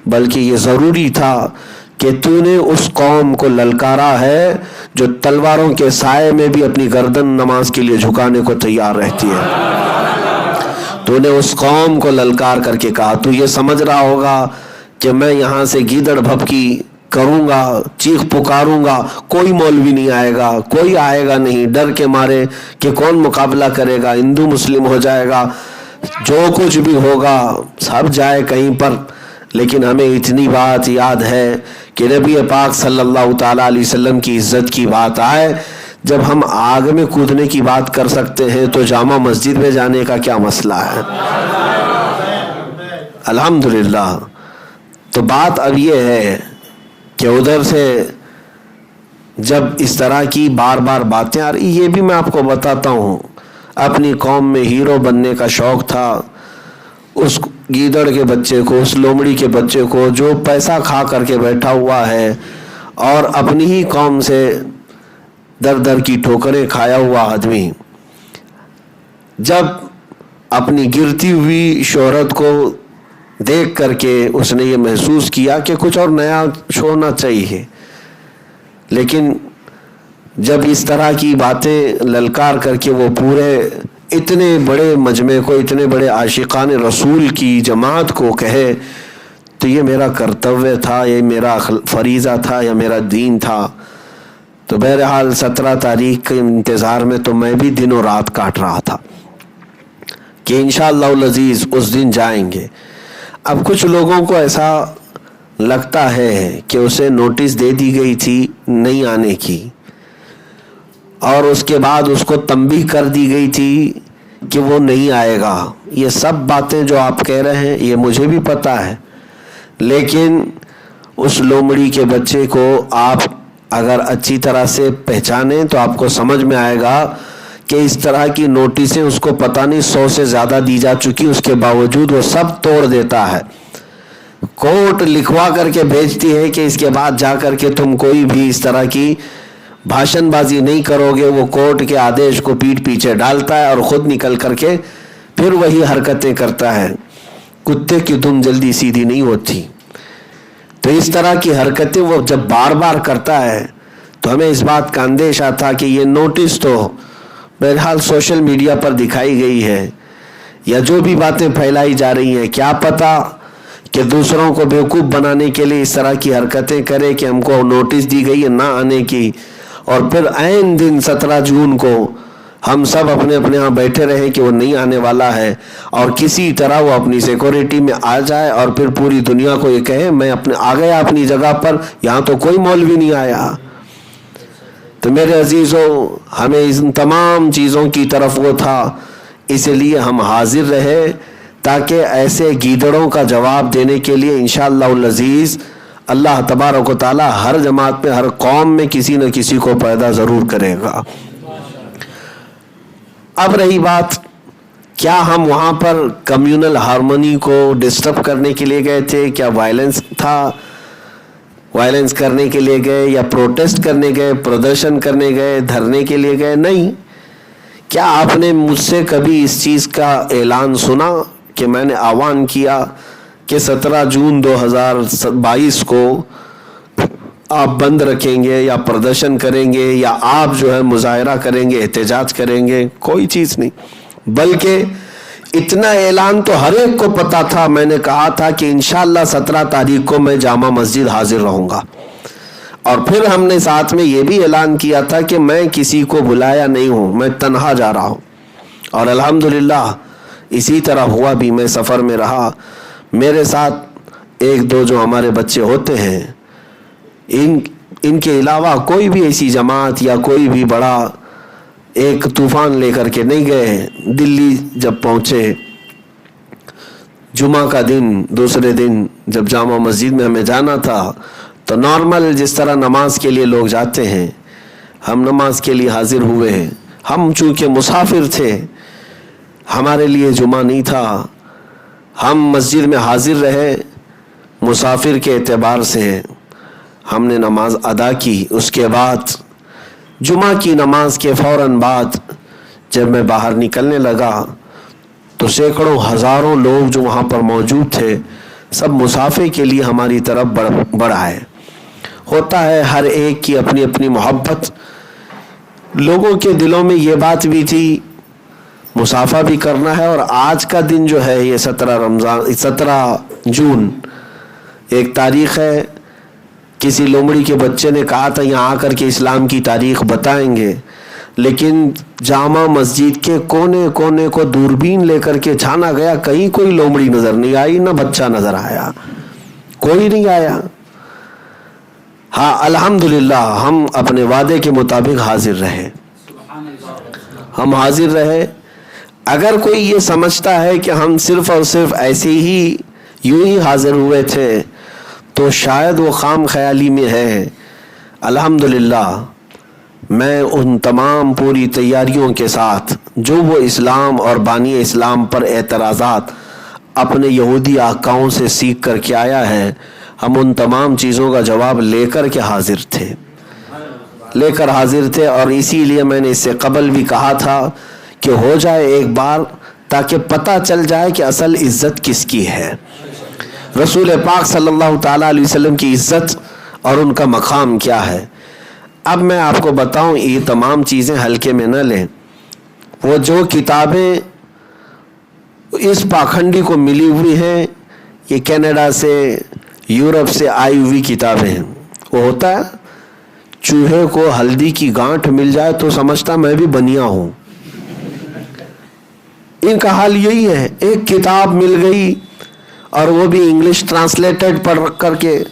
بلکہ یہ ضروری تھا کہ تو نے اس قوم کو للکارا ہے جو تلواروں کے سائے میں بھی اپنی گردن نماز کے لیے جھکانے کو تیار رہتی ہے۔ تو نے اس قوم کو للکار کر کے کہا، تو یہ سمجھ رہا ہوگا کہ میں یہاں سے گیدڑ بھپکی کروں گا، چیخ پکاروں گا، کوئی مولوی نہیں آئے گا، کوئی آئے گا نہیں، ڈر کے مارے کہ کون مقابلہ کرے گا، ہندو مسلم ہو جائے گا، جو کچھ بھی ہوگا سب جائے کہیں پر۔ لیکن ہمیں اتنی بات یاد ہے کہ نبی پاک صلی اللہ تعالیٰ علیہ وسلم کی عزت کی بات آئے، جب ہم آگ میں کودنے کی بات کر سکتے ہیں تو جامع مسجد میں جانے کا کیا مسئلہ ہے؟ الحمدللہ۔ تو بات اب یہ ہے کہ ادھر سے جب اس طرح کی بار بار باتیں آ رہی، یہ بھی میں آپ کو بتاتا ہوں، اپنی قوم میں ہیرو بننے کا شوق تھا، اس گیدڑ کے بچے کو، اس لومڑی کے بچے کو جو پیسہ کھا کر کے بیٹھا ہوا ہے اور اپنی ہی قوم سے در در کی ٹھوکریں کھایا ہوا آدمی، جب اپنی گرتی ہوئی شہرت کو دیکھ کر کے اس نے یہ محسوس کیا کہ کچھ اور نیا چھوڑنا چاہیے، لیکن جب اس طرح کی باتیں للکار کر کے وہ پورے اتنے بڑے مجمع کو، اتنے بڑے عاشقان رسول کی جماعت کو کہے تو یہ میرا کرتویہ تھا، یہ میرا فریضہ تھا، یا میرا دین تھا۔ تو بہرحال 17 تاریخ کے انتظار میں تو میں بھی دن و رات کاٹ رہا تھا کہ انشاءاللہ العزیز اس دن جائیں گے۔ اب کچھ لوگوں کو ایسا لگتا ہے کہ اسے نوٹس دے دی گئی تھی نہیں آنے کی، اور اس کے بعد اس کو تنبیہ کر دی گئی تھی کہ وہ نہیں آئے گا۔ یہ سب باتیں جو آپ کہہ رہے ہیں یہ مجھے بھی پتہ ہے، لیکن اس لومڑی کے بچے کو آپ اگر اچھی طرح سے پہچانیں تو آپ کو سمجھ میں آئے گا کہ اس طرح کی نوٹسیں اس کو پتہ نہیں 100 سے زیادہ دی جا چکی، اس کے باوجود وہ سب توڑ دیتا ہے۔ کورٹ لکھوا کر کے بھیجتی ہے کہ اس کے بعد جا کر کے تم کوئی بھی اس طرح کی بھاشن بازی نہیں کرو گے، وہ کورٹ کے آدیش کو پیٹ پیچھے ڈالتا ہے اور خود نکل کر کے پھر وہی حرکتیں کرتا ہے۔ کتے کی دم جلدی سیدھی نہیں ہوتی، تو اس طرح کی حرکتیں وہ جب بار بار کرتا ہے تو ہمیں اس بات کا اندیشہ تھا کہ یہ نوٹس تو بہرحال سوشل میڈیا پر دکھائی گئی ہے، یا جو بھی باتیں پھیلائی جا رہی ہیں، کیا پتہ کہ دوسروں کو بیوقوف بنانے کے لیے اس طرح کی حرکتیں کرے کہ ہم کو نوٹس دی گئی ہے نہ آنے کی، اور پھر عین دن 17 جون کو ہم سب اپنے اپنے ہاں بیٹھے رہے کہ وہ نہیں آنے والا ہے، اور کسی طرح وہ اپنی سیکورٹی میں آ جائے اور پھر پوری دنیا کو یہ کہے میں آ گیا اپنی جگہ پر، یہاں تو کوئی مولوی نہیں آیا۔ تو میرے عزیزوں، ہمیں ان تمام چیزوں کی طرف وہ تھا، اس لیے ہم حاضر رہے تاکہ ایسے گیدڑوں کا جواب دینے کے لیے انشاءاللہ العزیز اللہ تبارک و تعالی ہر جماعت میں، ہر قوم میں کسی نہ کسی کو پیدا ضرور کرے گا۔ اب رہی بات، کیا ہم وہاں پر کمیونل ہارمونی کو ڈسٹرب کرنے کے لیے گئے تھے؟ کیا وائلنس تھا؟ وائلنس کرنے کے لیے گئے یا پروٹیسٹ کرنے گئے، پردرشن کرنے گئے، دھرنے کے لیے گئے؟ نہیں۔ کیا آپ نے مجھ سے کبھی اس چیز کا اعلان سنا کہ میں نے آہوان کیا کہ 17 جون 2022 کو آپ بند رکھیں گے یا پردرشن کریں گے یا آپ جو ہے مظاہرہ کریں گے، احتجاج کریں گے؟ کوئی چیز نہیں، بلکہ اتنا اعلان تو ہر ایک کو پتا تھا۔ میں نے کہا تھا کہ انشاءاللہ 17 تاریخ کو میں جامع مسجد حاضر رہوں گا، اور پھر ہم نے ساتھ میں یہ بھی اعلان کیا تھا کہ میں کسی کو بلایا نہیں ہوں، میں تنہا جا رہا ہوں، اور الحمدللہ اسی طرح ہوا بھی۔ میں سفر میں رہا، میرے ساتھ ایک دو جو ہمارے بچے ہوتے ہیں، ان کے علاوہ کوئی بھی ایسی جماعت یا کوئی بھی بڑا ایک طوفان لے کر کے نہیں گئے۔ دلی جب پہنچے جمعہ کا دن، دوسرے دن جب جامع مسجد میں ہمیں جانا تھا تو نارمل جس طرح نماز کے لیے لوگ جاتے ہیں، ہم نماز کے لیے حاضر ہوئے۔ ہم چونکہ مسافر تھے، ہمارے لیے جمعہ نہیں تھا، ہم مسجد میں حاضر رہے۔ مسافر کے اعتبار سے ہم نے نماز ادا کی۔ اس کے بعد جمعہ کی نماز کے فوراً بعد جب میں باہر نکلنے لگا تو سینکڑوں ہزاروں لوگ جو وہاں پر موجود تھے سب مسافر کے لیے ہماری طرف بڑھ آئے۔ ہوتا ہے ہر ایک کی اپنی اپنی محبت، لوگوں کے دلوں میں یہ بات بھی تھی مسافہ بھی کرنا ہے۔ اور آج کا دن جو ہے یہ 17 جون ایک تاریخ ہے۔ کسی لومڑی کے بچے نے کہا تھا یہاں آ کر کے اسلام کی تاریخ بتائیں گے، لیکن جامع مسجد کے کونے کونے کو دوربین لے کر کے چھانا گیا، کہیں کوئی لومڑی نظر نہیں آئی، نہ بچہ نظر آیا، کوئی نہیں آیا۔ ہاں الحمدللہ ہم اپنے وعدے کے مطابق حاضر رہے، ہم حاضر رہے۔ اگر کوئی یہ سمجھتا ہے کہ ہم صرف اور صرف ایسے ہی یوں ہی حاضر ہوئے تھے تو شاید وہ خام خیالی میں ہے۔ الحمدللہ میں ان تمام پوری تیاریوں کے ساتھ جو وہ اسلام اور بانی اسلام پر اعتراضات اپنے یہودی آقاؤں سے سیکھ کر کے آیا ہے، ہم ان تمام چیزوں کا جواب لے کر کے حاضر تھے، اور اسی لیے میں نے اس سے قبل بھی کہا تھا کہ ہو جائے ایک بار، تاکہ پتہ چل جائے کہ اصل عزت کس کی ہے۔ رسول پاک صلی اللہ تعالیٰ علیہ وسلم کی عزت اور ان کا مقام کیا ہے۔ اب میں آپ کو بتاؤں، یہ تمام چیزیں ہلکے میں نہ لیں۔ وہ جو کتابیں اس پاکھنڈی کو ملی ہوئی ہیں، یہ کینیڈا سے، یورپ سے آئی ہوئی کتابیں ہیں۔ وہ ہوتا ہے چوہے کو ہلدی کی گانٹھ مل جائے تو سمجھتا میں بھی بنیا ہوں۔ ان کا حال یہی ہے، ایک کتاب مل گئی اور وہ بھی انگلش ٹرانسلیٹڈ پڑھ کر کے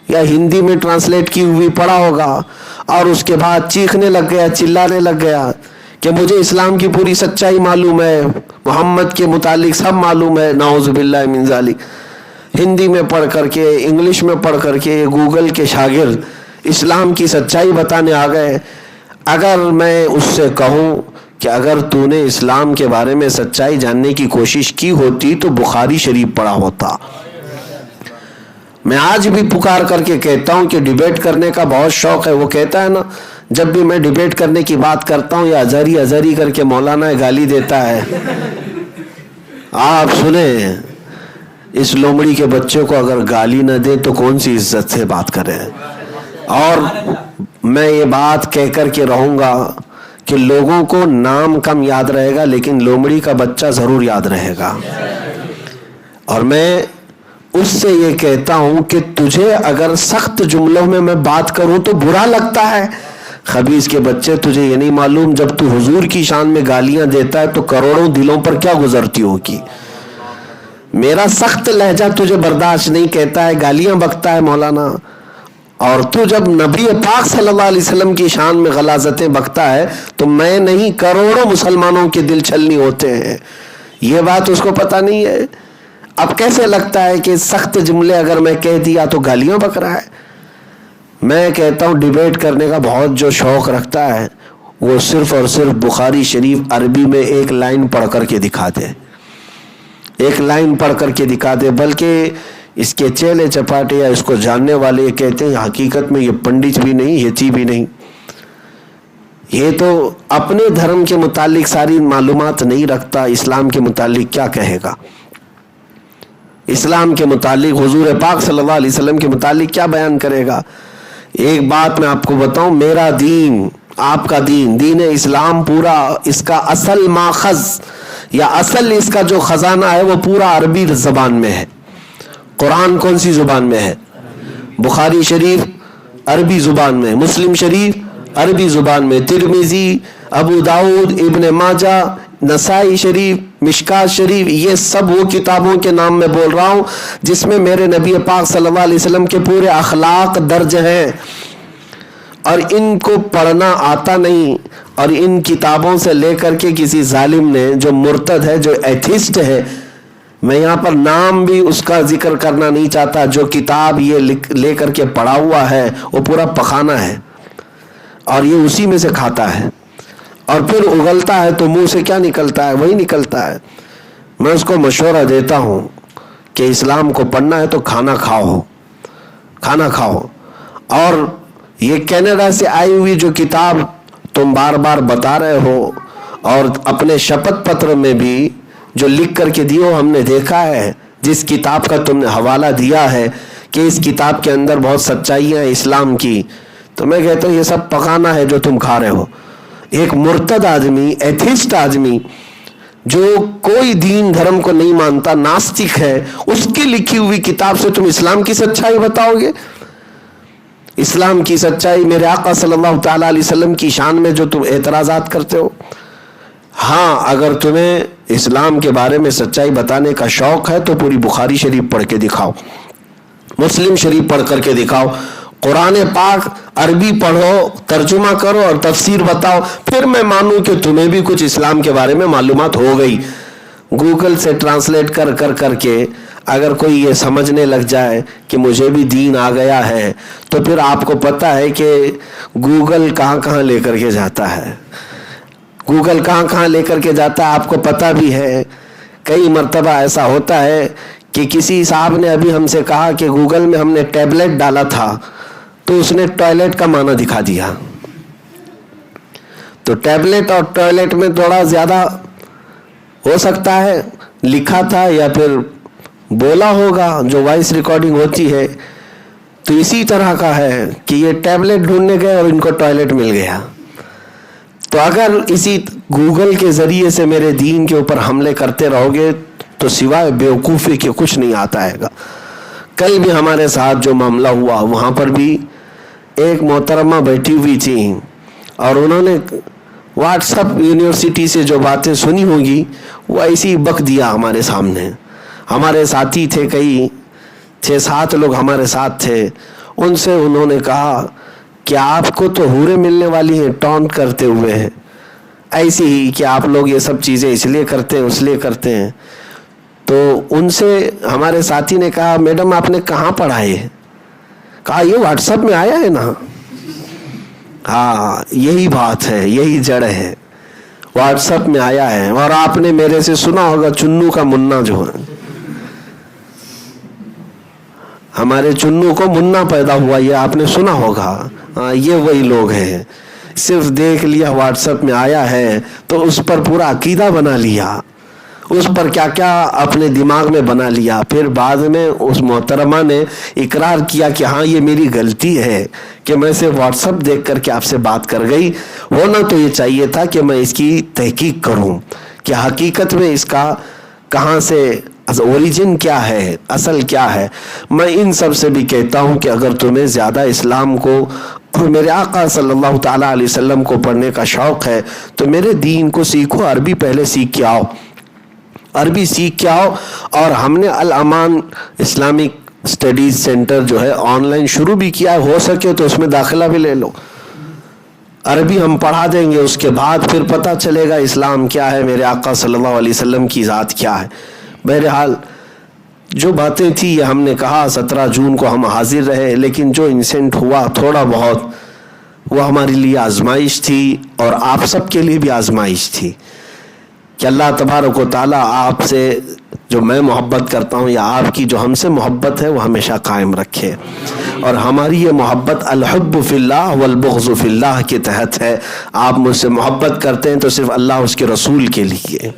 یا ہندی میں ٹرانسلیٹ کی ہوئی پڑھا ہوگا، اور اس کے بعد چیخنے لگ گیا، چلانے لگ گیا کہ مجھے اسلام کی پوری سچائی معلوم ہے، محمد کے متعلق سب معلوم ہے۔ نعوذ باللہ من ذالک۔ ہندی میں پڑھ کر کے، انگلش میں پڑھ کر کے گوگل کے شاگرد اسلام کی سچائی بتانے آ گئے۔ اگر میں اس سے کہوں کہ اگر تو نے اسلام کے بارے میں سچائی جاننے کی کوشش کی ہوتی تو بخاری شریف پڑھا ہوتا۔ میں آج بھی پکار کر کے کہتا ہوں کہ ڈیبیٹ کرنے کا بہت شوق ہے۔ وہ کہتا ہے نا، جب بھی میں ڈیبیٹ کرنے کی بات کرتا ہوں، یا ازری کر کے مولانا گالی دیتا ہے۔ آپ سنیں، اس لومڑی کے بچے کو اگر گالی نہ دے تو کون سی عزت سے بات کرے۔ اور میں یہ بات کہہ کر کے رہوں گا کہ لوگوں کو نام کم یاد رہے گا، لیکن لومڑی کا بچہ ضرور یاد رہے گا۔ اور میں اس سے یہ کہتا ہوں کہ تجھے اگر سخت جملوں میں بات کروں تو برا لگتا ہے۔ خبیث کے بچے، تجھے یہ نہیں معلوم جب تو حضور کی شان میں گالیاں دیتا ہے تو کروڑوں دلوں پر کیا گزرتی ہوگی۔ میرا سخت لہجہ تجھے برداشت نہیں، کہتا ہے گالیاں بکتا ہے مولانا، اور تو جب نبی پاک صلی اللہ علیہ وسلم کی شان میں غلاظتیں بکتا ہے تو میں نہیں، کروڑوں مسلمانوں کے دل چھلنی ہوتے ہیں۔ یہ بات اس کو پتہ نہیں ہے۔ اب کیسے لگتا ہے کہ سخت جملے اگر میں کہہ دیا تو گالیاں بک رہا ہے۔ میں کہتا ہوں ڈیبیٹ کرنے کا بہت جو شوق رکھتا ہے، وہ صرف اور صرف بخاری شریف عربی میں ایک لائن پڑھ کر کے دکھا دے، ایک لائن پڑھ کر کے دکھا دے۔ بلکہ اس کے چیلے چپاٹے یا اس کو جاننے والے کہتے ہیں حقیقت میں یہ پنڈت بھی نہیں، یتی بھی نہیں، یہ تو اپنے دھرم کے متعلق ساری معلومات نہیں رکھتا، اسلام کے متعلق کیا کہے گا، اسلام کے متعلق، حضور پاک صلی اللہ علیہ وسلم کے متعلق کیا بیان کرے گا۔ ایک بات میں آپ کو بتاؤں، میرا دین، آپ کا دین، دین اسلام پورا، اس کا اصل ماخذ یا اصل اس کا جو خزانہ ہے وہ پورا عربی زبان میں ہے۔ قرآن کون سی زبان میں ہے؟ بخاری شریف عربی زبان میں، مسلم شریف عربی زبان میں، ترمذی، ابو داؤد، ابن ماجہ، نسائی شریف، مشکات شریف، یہ سب وہ کتابوں کے نام میں بول رہا ہوں جس میں میرے نبی پاک صلی اللہ علیہ وسلم کے پورے اخلاق درج ہیں، اور ان کو پڑھنا آتا نہیں۔ اور ان کتابوں سے لے کر کے کسی ظالم نے، جو مرتد ہے، جو ایتھسٹ ہے، میں یہاں پر نام بھی اس کا ذکر کرنا نہیں چاہتا، جو کتاب یہ لے کر کے پڑھا ہوا ہے وہ پورا پخانہ ہے، اور یہ اسی میں سے کھاتا ہے، اور پھر اگلتا ہے تو منہ سے کیا نکلتا ہے وہی نکلتا ہے۔ میں اس کو مشورہ دیتا ہوں کہ اسلام کو پڑھنا ہے تو کھانا کھاؤ، کھانا کھاؤ۔ اور یہ کینیڈا سے آئی ہوئی جو کتاب تم بار بار بتا رہے ہو، اور اپنے شپت پتر میں بھی جو لکھ کر کے دیو، ہم نے دیکھا ہے جس کتاب کا تم نے حوالہ دیا ہے کہ اس کتاب کے اندر بہت سچائیاں ہیں اسلام کی، تو میں کہتا ہوں یہ سب پکانا ہے جو تم کھا رہے ہو۔ ایک مرتد آدمی، ایتھسٹ آدمی جو کوئی دین دھرم کو نہیں مانتا، ناستک ہے، اس کی لکھی ہوئی کتاب سے تم اسلام کی سچائی بتاؤ گے؟ اسلام کی سچائی، میرے آقا صلی اللہ تعالیٰ علیہ وسلم کی شان میں جو تم اعتراضات کرتے ہو۔ ہاں، اگر تمہیں اسلام کے بارے میں سچائی بتانے کا شوق ہے تو پوری بخاری شریف پڑھ کے دکھاؤ، مسلم شریف پڑھ کر کے دکھاؤ، قرآن پاک عربی پڑھو، ترجمہ کرو اور تفسیر بتاؤ، پھر میں مانوں کہ تمہیں بھی کچھ اسلام کے بارے میں معلومات ہو گئی۔ گوگل سے ٹرانسلیٹ کر کے اگر کوئی یہ سمجھنے لگ جائے کہ مجھے بھی دین آ گیا ہے، تو پھر آپ کو پتہ ہے کہ گوگل کہاں کہاں لے کر کے جاتا ہے، گوگل کہاں کہاں لے کر کے جاتا ہے، آپ کو پتہ بھی ہے۔ کئی مرتبہ ایسا ہوتا ہے کہ کسی صاحب نے ابھی ہم سے کہا کہ گوگل میں ہم نے ٹیبلٹ ڈالا تھا تو اس نے ٹوائلٹ کا معنی دکھا دیا. تو ٹیبلٹ اور ٹوائلٹ میں تھوڑا زیادہ ہو سکتا ہے لکھا تھا یا پھر بولا ہوگا جو وائس ریکارڈنگ ہوتی ہے. تو اسی طرح کا ہے کہ یہ ٹیبلٹ ڈھونڈنے گئے اور ان کو ٹوائلٹ مل گیا. تو اگر اسی گوگل کے ذریعے سے میرے دین کے اوپر حملے کرتے رہو گے تو سوائے بیوقوفی کے کچھ نہیں آتا ہے گا. کل بھی ہمارے ساتھ جو معاملہ ہوا وہاں پر بھی ایک محترمہ بیٹھی ہوئی تھی اور انہوں نے واٹس ایپ یونیورسٹی سے جو باتیں سنی ہوگی وہ ایسی بک دیا ہمارے سامنے. ہمارے ساتھی تھے, کئی 6-7 لوگ ہمارے ساتھ تھے. ان سے انہوں نے کہا کہ آپ کو تو حوریں ملنے والی ہیں ٹونٹ کرتے ہوئے ہیں, ایسی ہی کہ آپ لوگ یہ سب چیزیں اس لیے کرتے ہیں اس لیے کرتے ہیں. تو ان سے ہمارے ساتھی نے کہا میڈم آپ نے کہاں پڑھا ہے؟ کہا یہ واٹس ایپ میں آیا ہے نا. ہاں یہی بات ہے, یہی جڑ ہے, واٹس ایپ میں آیا ہے. اور آپ نے میرے سے سنا ہوگا چنو کا منا جو ہے, ہمارے چنو کو منا پیدا ہوا, یہ آپ نے سنا ہوگا. ہاں یہ وہی لوگ ہیں, صرف دیکھ لیا واٹس ایپ میں آیا ہے تو اس پر پورا عقیدہ بنا لیا, اس پر کیا کیا اپنے دماغ میں بنا لیا. پھر بعد میں اس محترمہ نے اقرار کیا کہ ہاں یہ میری غلطی ہے کہ میں سے واٹس ایپ دیکھ کر کے آپ سے بات کر گئی. ہونا تو یہ چاہیے تھا کہ میں اس کی تحقیق کروں کہ حقیقت میں اس کا کہاں سے اوریجن کیا ہے, اصل کیا ہے. میں ان سب سے بھی کہتا ہوں کہ اگر تمہیں زیادہ اسلام کو اور میرے آقا صلی اللہ تعالیٰ علیہ وسلم کو پڑھنے کا شوق ہے تو میرے دین کو سیکھو. عربی پہلے سیکھ کے آؤ, عربی سیکھ کے آؤ. اور ہم نے الامان اسلامک اسٹڈیز سینٹر جو ہے آن لائن شروع بھی کیا ہے, ہو سکے تو اس میں داخلہ بھی لے لو. عربی ہم پڑھا دیں گے, اس کے بعد پھر پتہ چلے گا اسلام کیا ہے, میرے آقا صلی اللہ علیہ وسلم کی ذات کیا ہے. بہرحال جو باتیں تھی یہ ہم نے کہا 17 جون کو ہم حاضر رہے, لیکن جو انسیڈنٹ ہوا تھوڑا بہت وہ ہمارے لیے آزمائش تھی اور آپ سب کے لیے بھی آزمائش تھی کہ اللہ تبارک و تعالیٰ آپ سے جو میں محبت کرتا ہوں یا آپ کی جو ہم سے محبت ہے وہ ہمیشہ قائم رکھے. اور ہماری یہ محبت الحب فی اللہ والبغض فی اللہ کے تحت ہے. آپ مجھ سے محبت کرتے ہیں تو صرف اللہ اس کے رسول کے لیے,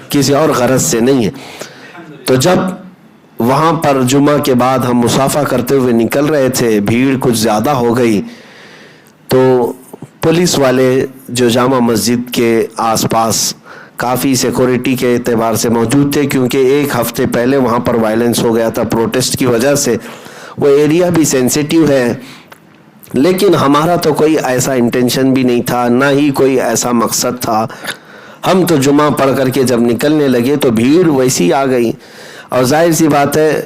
کسی اور غرض سے نہیں ہے. تو جب وہاں پر جمعہ کے بعد ہم مصافحہ کرتے ہوئے نکل رہے تھے, بھیڑ کچھ زیادہ ہو گئی تو پولیس والے جو جامع مسجد کے آس پاس کافی سیکورٹی کے اعتبار سے موجود تھے, کیونکہ ایک ہفتے پہلے وہاں پر وائلنس ہو گیا تھا پروٹیسٹ کی وجہ سے. وہ ایریا بھی سینسیٹیو ہے, لیکن ہمارا تو کوئی ایسا انٹینشن بھی نہیں تھا, نہ ہی کوئی ایسا مقصد تھا. ہم تو جمعہ پڑھ کر کے جب نکلنے لگے تو بھیڑ ویسی آ گئی. اور ظاہر سی بات ہے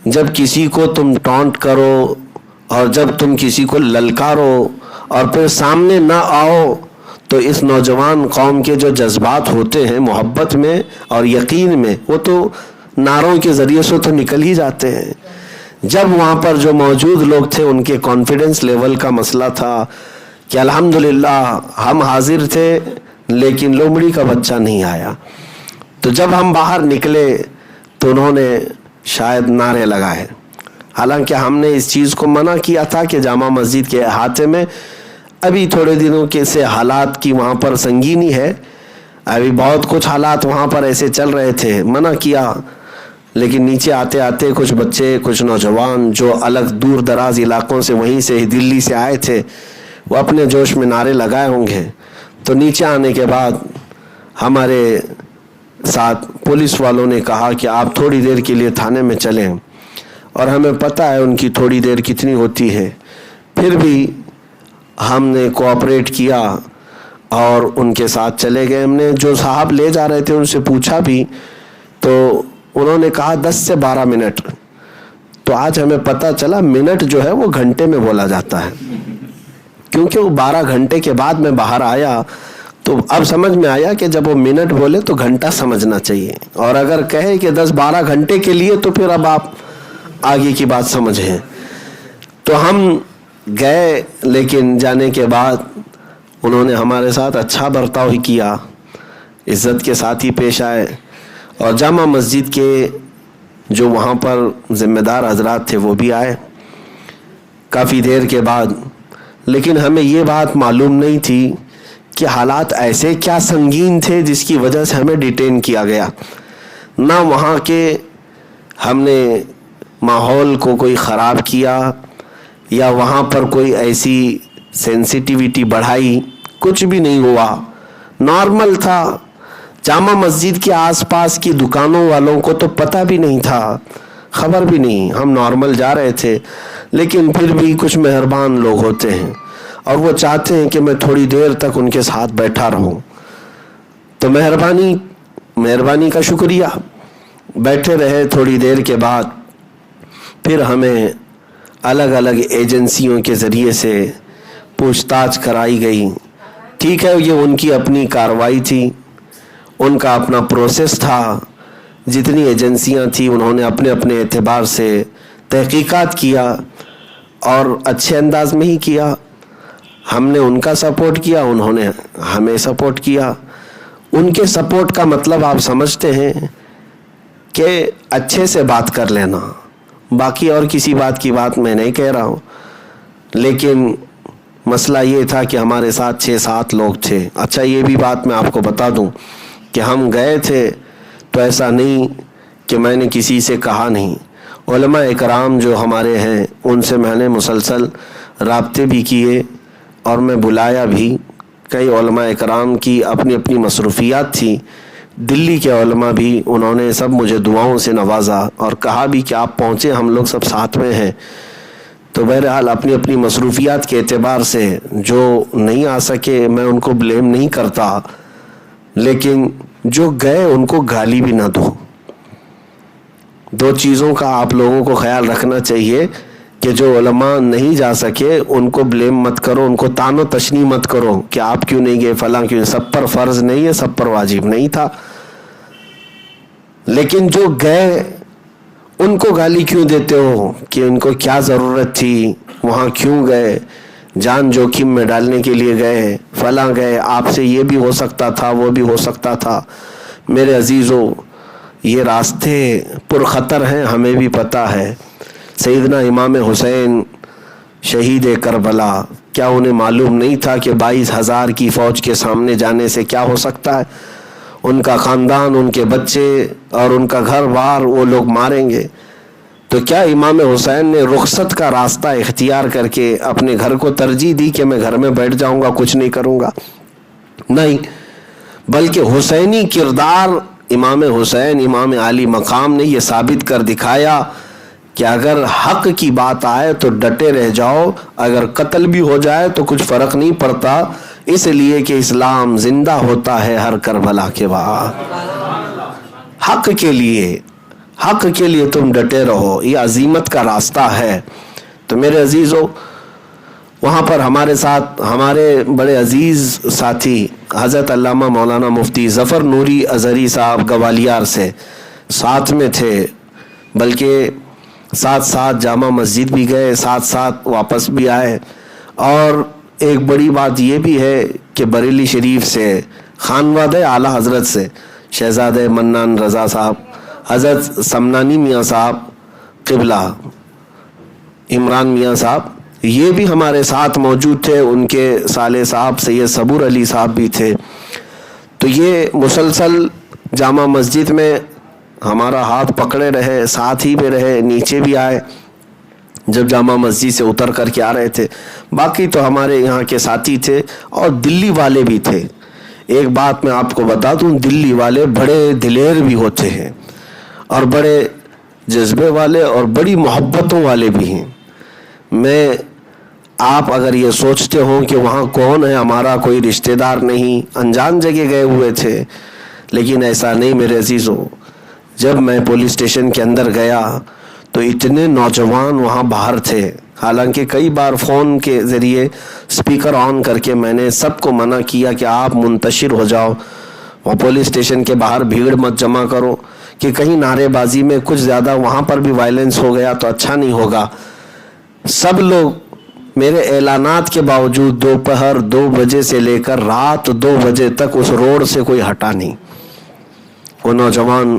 جب کسی کو تم ٹونٹ کرو اور جب تم کسی کو للکارو اور پھر سامنے نہ آؤ تو اس نوجوان قوم کے جو جذبات ہوتے ہیں محبت میں اور یقین میں وہ تو نعروں کے ذریعے سے تو نکل ہی جاتے ہیں. جب وہاں پر جو موجود لوگ تھے ان کے کانفیڈنس لیول کا مسئلہ تھا کہ الحمدللہ ہم حاضر تھے لیکن لومڑی کا بچہ نہیں آیا. تو جب ہم باہر نکلے تو انہوں نے شاید نعرے لگائے, حالانکہ ہم نے اس چیز کو منع کیا تھا کہ جامع مسجد کے احاطے میں ابھی تھوڑے دنوں کے سے حالات کی وہاں پر سنگینی ہے, ابھی بہت کچھ حالات وہاں پر ایسے چل رہے تھے, منع کیا. لیکن نیچے آتے آتے کچھ بچے کچھ نوجوان جو الگ دور دراز علاقوں سے وہیں سے دلی سے آئے تھے وہ اپنے جوش میں نعرے لگائے ہوں گے. تو نیچے آنے کے بعد ہمارے ساتھ پولیس والوں نے کہا کہ آپ تھوڑی دیر کے لیے تھانے میں چلیں, اور ہمیں پتہ ہے ان کی تھوڑی دیر کتنی ہوتی ہے. پھر بھی ہم نے کوآپریٹ کیا اور ان کے ساتھ چلے گئے. ہم نے جو صاحب لے جا رہے تھے ان سے پوچھا بھی تو انہوں نے کہا 10 سے 12 منٹ. تو آج ہمیں پتہ چلا منٹ جو ہے وہ گھنٹے میں بولا جاتا ہے, کیونکہ وہ 12 گھنٹے کے بعد میں باہر آیا تو اب سمجھ میں آیا کہ جب وہ منٹ بولے تو گھنٹہ سمجھنا چاہیے, اور اگر کہے کہ 10-12 گھنٹے کے لیے تو پھر اب آپ آگے کی بات سمجھیں. تو ہم گئے, لیکن جانے کے بعد انہوں نے ہمارے ساتھ اچھا برتاؤ ہی کیا, عزت کے ساتھ ہی پیش آئے. اور جامع مسجد کے جو وہاں پر ذمہ دار حضرات تھے وہ بھی آئے کافی دیر کے بعد، لیکن ہمیں یہ بات معلوم نہیں تھی کہ حالات ایسے کیا سنگین تھے جس کی وجہ سے ہمیں ڈیٹین کیا گیا۔ نہ وہاں کے ہم نے ماحول کو کوئی خراب کیا یا وہاں پر کوئی ایسی سینسیٹیویٹی بڑھائی، کچھ بھی نہیں ہوا، نارمل تھا۔ جامع مسجد کے آس پاس کی دکانوں والوں کو تو پتہ بھی نہیں تھا، خبر بھی نہیں، ہم نارمل جا رہے تھے، لیکن پھر بھی کچھ مہربان لوگ ہوتے ہیں اور وہ چاہتے ہیں کہ میں تھوڑی دیر تک ان کے ساتھ بیٹھا رہوں، تو مہربانی کا شکریہ۔ بیٹھے رہے، تھوڑی دیر کے بعد پھر ہمیں الگ الگ ایجنسیوں کے ذریعے سے پوچھ تاچھ کرائی گئی۔ ٹھیک ہے، یہ ان کی اپنی کارروائی تھی، ان کا اپنا پروسیس تھا، جتنی ایجنسیاں تھیں انہوں نے اپنے اپنے اعتبار سے تحقیقات کیا اور اچھے انداز میں ہی کیا۔ ہم نے ان کا سپورٹ کیا، انہوں نے ہمیں سپورٹ کیا۔ ان کے سپورٹ کا مطلب آپ سمجھتے ہیں کہ اچھے سے بات کر لینا، باقی اور کسی بات کی بات میں نہیں کہہ رہا ہوں، لیکن مسئلہ یہ تھا کہ ہمارے ساتھ 6-7 لوگ تھے۔ اچھا، یہ بھی بات میں آپ کو بتا دوں کہ ہم گئے تھے تو ایسا نہیں کہ میں نے کسی سے کہا نہیں، علماء اکرام جو ہمارے ہیں ان سے میں نے مسلسل رابطے بھی کیے اور میں بلایا بھی۔ کئی علماء اکرام کی اپنی اپنی مصروفیات تھی، دلی کے علماء بھی، انہوں نے سب مجھے دعاؤں سے نوازا اور کہا بھی کہ آپ پہنچے، ہم لوگ سب ساتھ میں ہیں۔ تو بہرحال اپنی اپنی مصروفیات کے اعتبار سے جو نہیں آ سکے میں ان کو بلیم نہیں کرتا، لیکن جو گئے ان کو گالی بھی نہ دو۔ دو چیزوں کا آپ لوگوں کو خیال رکھنا چاہیے کہ جو علماء نہیں جا سکے ان کو بلیم مت کرو، ان کو تان و تشنیع مت کرو کہ آپ کیوں نہیں گئے، فلاں کیوں۔ سب پر فرض نہیں ہے، سب پر واجب نہیں تھا، لیکن جو گئے ان کو گالی کیوں دیتے ہو کہ ان کو کیا ضرورت تھی، وہاں کیوں گئے، جان جوخم میں ڈالنے کے لیے گئے، فلاں گئے، آپ سے یہ بھی ہو سکتا تھا، وہ بھی ہو سکتا تھا۔ میرے عزیزو، یہ راستے پرخطر ہیں، ہمیں بھی پتہ ہے۔ سیدنا امام حسین شہید کربلا، کیا انہیں معلوم نہیں تھا کہ 22,000 کی فوج کے سامنے جانے سے کیا ہو سکتا ہے؟ ان کا خاندان، ان کے بچے اور ان کا گھر بار وہ لوگ ماریں گے۔ تو کیا امام حسین نے رخصت کا راستہ اختیار کر کے اپنے گھر کو ترجیح دی کہ میں گھر میں بیٹھ جاؤں گا، کچھ نہیں کروں گا؟ نہیں، بلکہ حسینی کردار امام حسین، امام عالی مقام نے یہ ثابت کر دکھایا کہ اگر حق کی بات آئے تو ڈٹے رہ جاؤ، اگر قتل بھی ہو جائے تو کچھ فرق نہیں پڑتا، اس لیے کہ اسلام زندہ ہوتا ہے ہر کربلا کے بعد۔ حق کے لیے تم ڈٹے رہو، یہ عزیمت کا راستہ ہے۔ تو میرے عزیزو، وہاں پر ہمارے ساتھ ہمارے بڑے عزیز ساتھی حضرت علامہ مولانا مفتی ظفر نوری ازہری صاحب گوالیار سے ساتھ میں تھے، بلکہ ساتھ ساتھ جامع مسجد بھی گئے، ساتھ ساتھ واپس بھی آئے۔ اور ایک بڑی بات یہ بھی ہے کہ بریلی شریف سے خانوادہ اعلیٰ حضرت سے شہزادہ منان رضا صاحب، حضرت سمنانی میاں صاحب قبلہ، عمران میاں صاحب، یہ بھی ہمارے ساتھ موجود تھے، ان کے سالے صاحب سید صبور علی صاحب بھی تھے۔ تو یہ مسلسل جامع مسجد میں ہمارا ہاتھ پکڑے رہے، ساتھ ہی میں رہے، نیچے بھی آئے جب جامع مسجد سے اتر کر کے آ رہے تھے۔ باقی تو ہمارے یہاں کے ساتھی تھے اور دلی والے بھی تھے۔ ایک بات میں آپ کو بتا دوں، دلی والے بڑے دلیر بھی ہوتے ہیں اور بڑے جذبے والے اور بڑی محبتوں والے بھی ہیں۔ آپ اگر یہ سوچتے ہو کہ وہاں کون ہے، ہمارا کوئی رشتہ دار نہیں، انجان جگہ گئے ہوئے تھے، لیکن ایسا نہیں میرے عزیزوں۔ جب میں پولیس اسٹیشن کے اندر گیا تو اتنے نوجوان وہاں باہر تھے، حالانکہ کئی بار فون کے ذریعے سپیکر آن کر کے میں نے سب کو منع کیا کہ آپ منتشر ہو جاؤ، وہ پولیس اسٹیشن کے باہر بھیڑ مت جمع کرو کہ کہیں نعرے بازی میں کچھ زیادہ وہاں پر بھی وائلنس ہو گیا تو اچھا نہیں ہوگا۔ سب لوگ میرے اعلانات کے باوجود دوپہر 2 بجے سے لے کر رات 2 بجے تک اس روڈ سے کوئی ہٹا نہیں۔ وہ نوجوان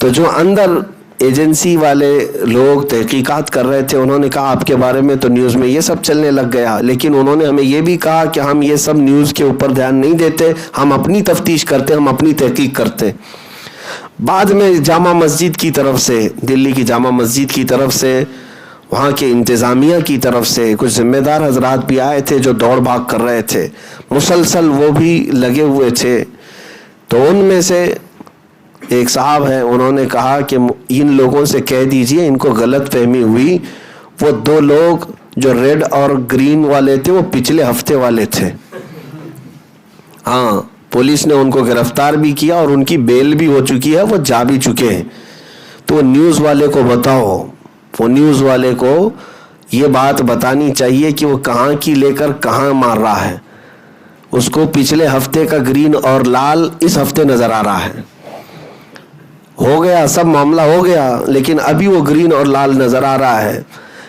تو جو اندر ایجنسی والے لوگ تحقیقات کر رہے تھے انہوں نے کہا آپ کے بارے میں تو نیوز میں یہ سب چلنے لگ گیا، لیکن انہوں نے ہمیں یہ بھی کہا کہ ہم یہ سب نیوز کے اوپر دھیان نہیں دیتے، ہم اپنی تفتیش کرتے، ہم اپنی تحقیق کرتے۔ بعد میں جامع مسجد کی طرف سے، دلی کی جامع مسجد کی طرف سے، وہاں کے انتظامیہ کی طرف سے کچھ ذمہ دار حضرات بھی آئے تھے جو دوڑ بھاگ کر رہے تھے، مسلسل وہ بھی لگے ہوئے تھے۔ تو ان میں سے ایک صاحب ہیں، انہوں نے کہا کہ ان لوگوں سے کہہ دیجئے ان کو غلط فہمی ہوئی، وہ 2 لوگ جو ریڈ اور گرین والے تھے وہ پچھلے ہفتے والے تھے۔ ہاں، پولیس نے ان کو گرفتار بھی کیا اور ان کی بیل بھی ہو چکی ہے، وہ جا بھی چکے ہیں۔ تو وہ نیوز والے کو بتاؤ، وہ نیوز والے کو یہ بات بتانی چاہیے کہ وہ کہاں کی لے کر کہاں مار رہا ہے۔ اس کو پچھلے ہفتے کا گرین اور لال اس ہفتے نظر آ رہا ہے۔ ہو گیا، سب معاملہ ہو گیا، لیکن ابھی وہ گرین اور لال نظر آ رہا ہے۔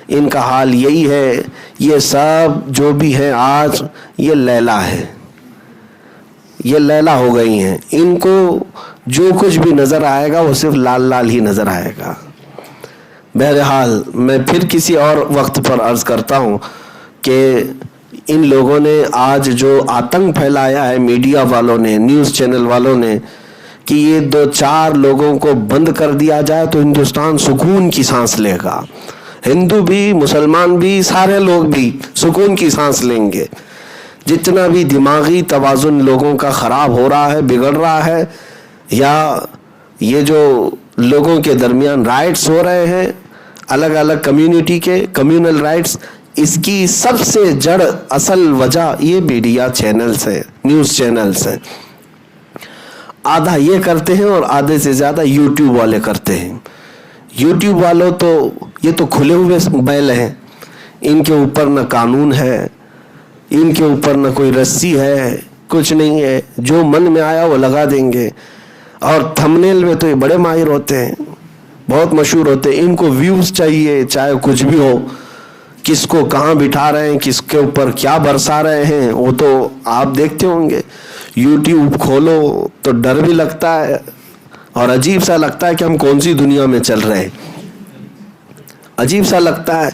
ان کا حال یہی ہے، یہ سب جو بھی ہے آج یہ لیلا ہے، یہ لیلا ہو گئی ہیں۔ ان کو جو کچھ بھی نظر آئے گا وہ صرف لال لال ہی نظر آئے گا۔ بہرحال میں پھر کسی اور وقت پر عرض کرتا ہوں کہ ان لوگوں نے آج جو آتنک پھیلایا ہے، میڈیا والوں نے، نیوز چینل والوں نے، کہ یہ 2-4 لوگوں کو بند کر دیا جائے تو ہندوستان سکون کی سانس لے گا، ہندو بھی، مسلمان بھی، سارے لوگ بھی سکون کی سانس لیں گے۔ جتنا بھی دماغی توازن لوگوں کا خراب ہو رہا ہے، بگڑ رہا ہے، یا یہ جو لوگوں کے درمیان رائٹس ہو رہے ہیں الگ الگ کمیونٹی کے کمیونل رائٹس، اس کی سب سے جڑ اصل وجہ یہ میڈیا چینلز ہیں، نیوز چینلز ہیں۔ آدھا یہ کرتے ہیں اور آدھے سے زیادہ یوٹیوب والے کرتے ہیں۔ یوٹیوب والوں تو یہ تو کھلے ہوئے بیل ہیں، ان کے اوپر نہ قانون ہے، ان کے اوپر نہ کوئی رسی ہے، کچھ نہیں ہے، جو من میں آیا وہ لگا دیں گے۔ اور تھمبنیل میں تو یہ بڑے ماہر ہوتے ہیں، بہت مشہور ہوتے ہیں، ان کو ویوز چاہیے چاہے کچھ بھی ہو، کس کو کہاں بٹھا رہے ہیں، کس کے اوپر کیا برسا رہے ہیں، وہ تو آپ دیکھتے ہوں گے۔ یوٹیوب کھولو تو ڈر بھی لگتا ہے اور عجیب سا لگتا ہے کہ ہم کون سی دنیا میں چل رہے ہیں، عجیب سا لگتا ہے۔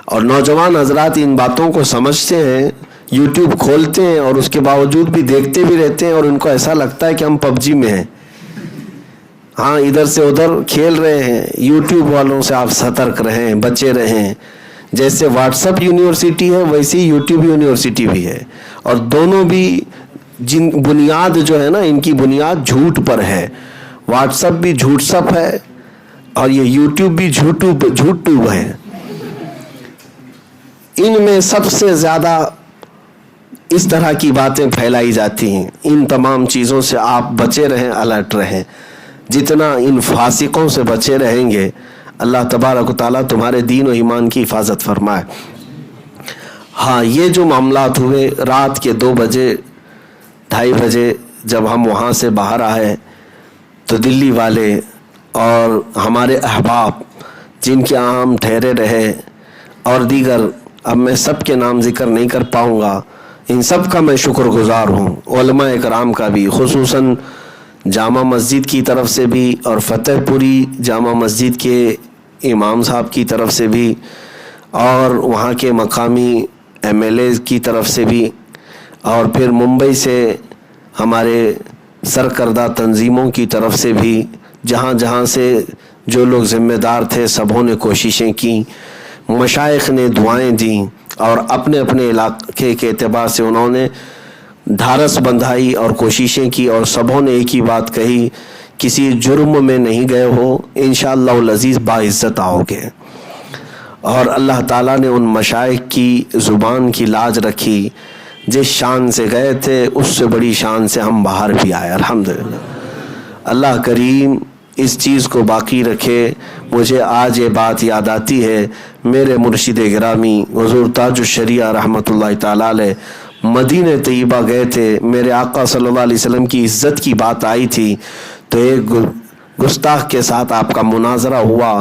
اور نوجوان حضرات ان باتوں کو سمجھتے ہیں، یوٹیوب کھولتے ہیں اور اس کے باوجود بھی دیکھتے بھی رہتے ہیں، اور ان کو ایسا لگتا ہے کہ ہم PUBG میں ہیں، ہاں ادھر سے ادھر کھیل رہے ہیں۔ یوٹیوب والوں سے آپ سترک رہیں، بچے رہیں۔ جیسے واٹس ایپ یونیورسٹی ہے ویسے یوٹیوب یونیورسٹی بھی ہے، اور دونوں بھی جن بنیاد جو ہے نا، ان کی بنیاد جھوٹ پر ہے۔ واٹس ایپ بھی جھوٹ سپ ہے اور یہ یوٹیوب بھی جھوٹوب ہے۔ ان میں سب سے زیادہ اس طرح کی باتیں پھیلائی جاتی ہیں۔ ان تمام چیزوں سے آپ بچے رہیں، الرٹ رہیں۔ جتنا ان فاسقوں سے بچے رہیں گے، اللہ تبارک و تعالیٰ تمہارے دین و ایمان کی حفاظت فرمائے۔ ہاں، یہ جو معاملات ہوئے رات کے 2 بجے 2:30 بجے جب ہم وہاں سے باہر آئے تو دلی والے اور ہمارے احباب جن کے یہاں ہم ٹھہرے رہے اور دیگر، اب میں سب کے نام ذکر نہیں کر پاؤں گا، ان سب کا میں شکر گزار ہوں، علماء کرام کا بھی، خصوصاً جامع مسجد کی طرف سے بھی اور فتح پوری جامع مسجد کے امام صاحب کی طرف سے بھی، اور وہاں کے مقامی MLA کی طرف سے بھی، اور پھر ممبئی سے ہمارے سرکردہ تنظیموں کی طرف سے بھی، جہاں جہاں سے جو لوگ ذمہ دار تھے سبوں نے کوششیں کی، مشائخ نے دعائیں دیں، اور اپنے اپنے علاقے کے اعتبار سے انہوں نے ڈھارس بندھائی اور کوششیں کی، اور سبوں نے ایک ہی بات کہی، کسی جرم میں نہیں گئے ہو، انشاءاللہ العزیز باعزت آؤ گے۔ اور اللہ تعالیٰ نے ان مشائخ کی زبان کی لاج رکھی، جس شان سے گئے تھے اس سے بڑی شان سے ہم باہر بھی آئے، الحمدللہ۔ اللہ کریم اس چیز کو باقی رکھے۔ مجھے آج یہ بات یاد آتی ہے، میرے مرشد گرامی حضور تاج الشریعہ رحمۃ اللہ تعالیٰ علیہ مدینہ طیبہ گئے تھے، میرے آقا صلی اللہ علیہ وسلم کی عزت کی بات آئی تھی، تو ایک گستاخ کے ساتھ آپ کا مناظرہ ہوا،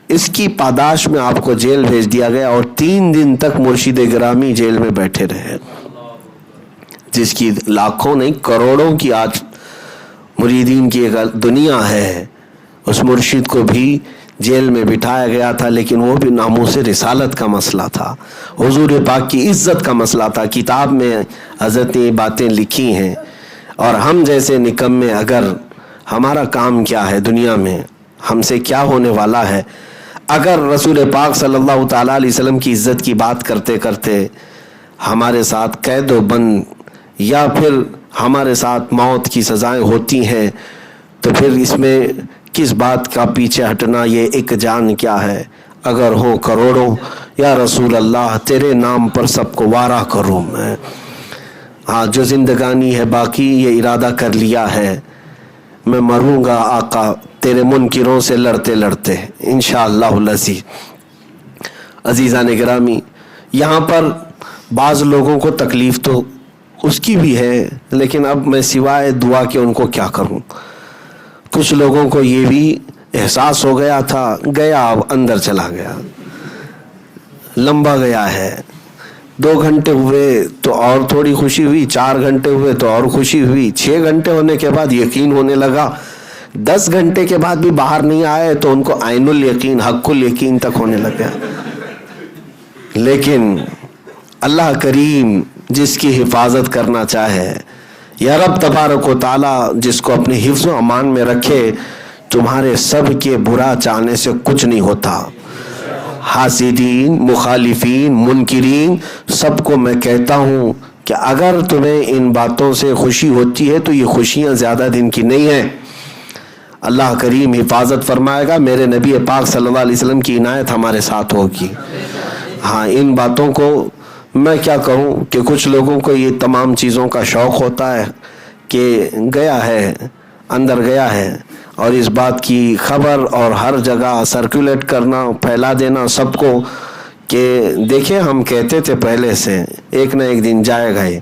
اس کی پاداش میں آپ کو جیل بھیج دیا گیا، اور 3 دن تک مرشد گرامی جیل میں بیٹھے رہے، جس کی لاکھوں نہیں کروڑوں کی آج مریدین کی ایک دنیا ہے، اس مرشد کو بھی جیل میں بٹھایا گیا تھا، لیکن وہ بھی ناموس رسالت کا مسئلہ تھا، حضور پاک کی عزت کا مسئلہ تھا۔ کتاب میں حضرت نے باتیں لکھی ہیں، اور ہم جیسے نکمے، اگر ہمارا کام کیا ہے دنیا میں، ہم سے کیا ہونے والا ہے، اگر رسول پاک صلی اللہ تعالیٰ علیہ وسلم کی عزت کی بات کرتے کرتے ہمارے ساتھ قید و بند یا پھر ہمارے ساتھ موت کی سزائیں ہوتی ہیں، تو پھر اس میں کس بات کا پیچھے ہٹنا؟ یہ ایک جان کیا ہے، اگر ہو کروڑوں یا رسول اللہ تیرے نام پر سب کو وارا کروں میں۔ ہاں، جو زندگانی ہے باقی یہ ارادہ کر لیا ہے، میں مروں گا آقا تیرے منکروں سے لڑتے لڑتے انشاءاللہ العزیز۔ عزیزان گرامی، یہاں پر بعض لوگوں کو تکلیف تو اس کی بھی ہے، لیکن اب میں سوائے دعا کے ان کو کیا کروں؟ کچھ لوگوں کو یہ بھی احساس ہو گیا تھا، گیا اب اندر چلا گیا، لمبا گیا ہے، 2 گھنٹے ہوئے تو اور تھوڑی خوشی ہوئی، 4 گھنٹے ہوئے تو اور خوشی ہوئی، 6 گھنٹے ہونے کے بعد یقین ہونے لگا، 10 گھنٹے کے بعد بھی باہر نہیں آئے تو ان کو عین الیقین، حق الیقین تک ہونے لگا۔ لیکن اللہ کریم جس کی حفاظت کرنا چاہے، یا رب تبارک و تعالیٰ جس کو اپنے حفظ و امان میں رکھے، تمہارے سب کے برا چاہنے سے کچھ نہیں ہوتا۔ حاسدین، مخالفین، منکرین، سب کو میں کہتا ہوں کہ اگر تمہیں ان باتوں سے خوشی ہوتی ہے تو یہ خوشیاں زیادہ دن کی نہیں ہیں۔ اللہ کریم حفاظت فرمائے گا، میرے نبی پاک صلی اللہ علیہ وسلم کی عنایت ہمارے ساتھ ہوگی۔ ہاں، ان باتوں کو میں کیا کہوں کہ کچھ لوگوں کو یہ تمام چیزوں کا شوق ہوتا ہے کہ گیا ہے، اندر گیا ہے، اور اس بات کی خبر اور ہر جگہ سرکولیٹ کرنا، پھیلا دینا سب کو کہ دیکھیں ہم کہتے تھے پہلے سے ایک نہ ایک دن جائے گئے،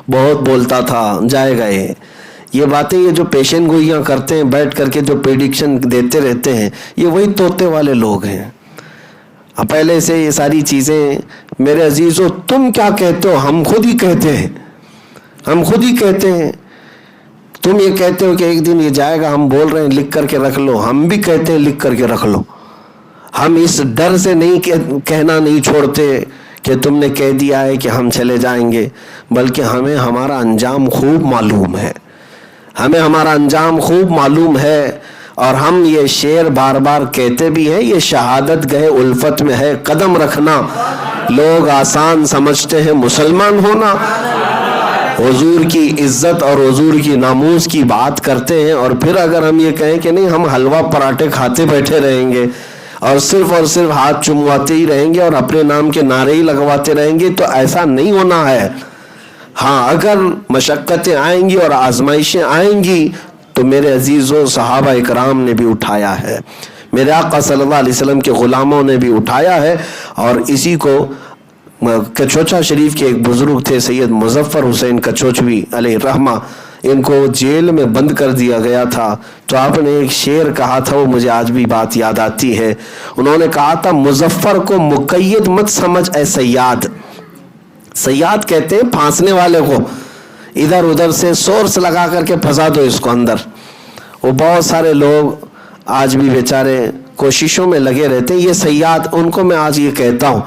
بہت بولتا تھا جائے گئے۔ یہ باتیں، یہ جو پیشن گوئیاں کرتے ہیں بیٹھ کر کے، جو پریڈکشن دیتے رہتے ہیں، یہ وہی طوطے والے لوگ ہیں۔ پہلے سے یہ ساری چیزیں، میرے عزیزو تم کیا کہتے ہو؟ ہم خود ہی کہتے ہیں، ہم خود ہی کہتے ہیں۔ تم یہ کہتے ہو کہ ایک دن یہ جائے گا، ہم بول رہے ہیں لکھ کر کے رکھ لو، ہم بھی کہتے ہیں لکھ کر کے رکھ لو۔ ہم اس ڈر سے نہیں کہنا نہیں چھوڑتے کہ تم نے کہہ دیا ہے کہ ہم چلے جائیں گے، بلکہ ہمیں ہمارا انجام خوب معلوم ہے، ہمیں ہمارا انجام خوب معلوم ہے، اور ہم یہ شعر بار بار کہتے بھی ہیں، یہ شہادت گئے الفت میں ہے قدم رکھنا، لوگ آسان سمجھتے ہیں مسلمان ہونا۔ حضور کی عزت اور حضور کی ناموس کی بات کرتے ہیں، اور پھر اگر ہم یہ کہیں کہ نہیں ہم حلوہ پراٹھے کھاتے بیٹھے رہیں گے اور صرف ہاتھ چمواتے ہی رہیں گے اور اپنے نام کے نعرے ہی لگواتے رہیں گے، تو ایسا نہیں ہونا ہے۔ ہاں، اگر مشقتیں آئیں گی اور آزمائشیں آئیں گی تو میرے عزیزوں صحابہ اکرام نے بھی اٹھایا ہے، میرے آقا صلی اللہ علیہ وسلم کے غلاموں نے بھی اٹھایا ہے، اور اسی کو کچوچا شریف کے ایک بزرگ تھے سید مظفر حسین کچوچوی علیہ الرحمہ، ان کو جیل میں بند کر دیا گیا تھا، تو آپ نے ایک شعر کہا تھا، وہ مجھے آج بھی بات یاد آتی ہے۔ انہوں نے کہا تھا، مظفر کو مقید مت سمجھ اے سیاد۔ سیاد کہتے ہیں پھانسنے والے کو، ادھر ادھر سے سورس لگا کر کے پھنسا دو اس کو اندر۔ وہ بہت سارے لوگ آج بھی بیچارے کوششوں میں لگے رہتے ہیں، یہ سیاد، ان کو میں آج یہ کہتا ہوں،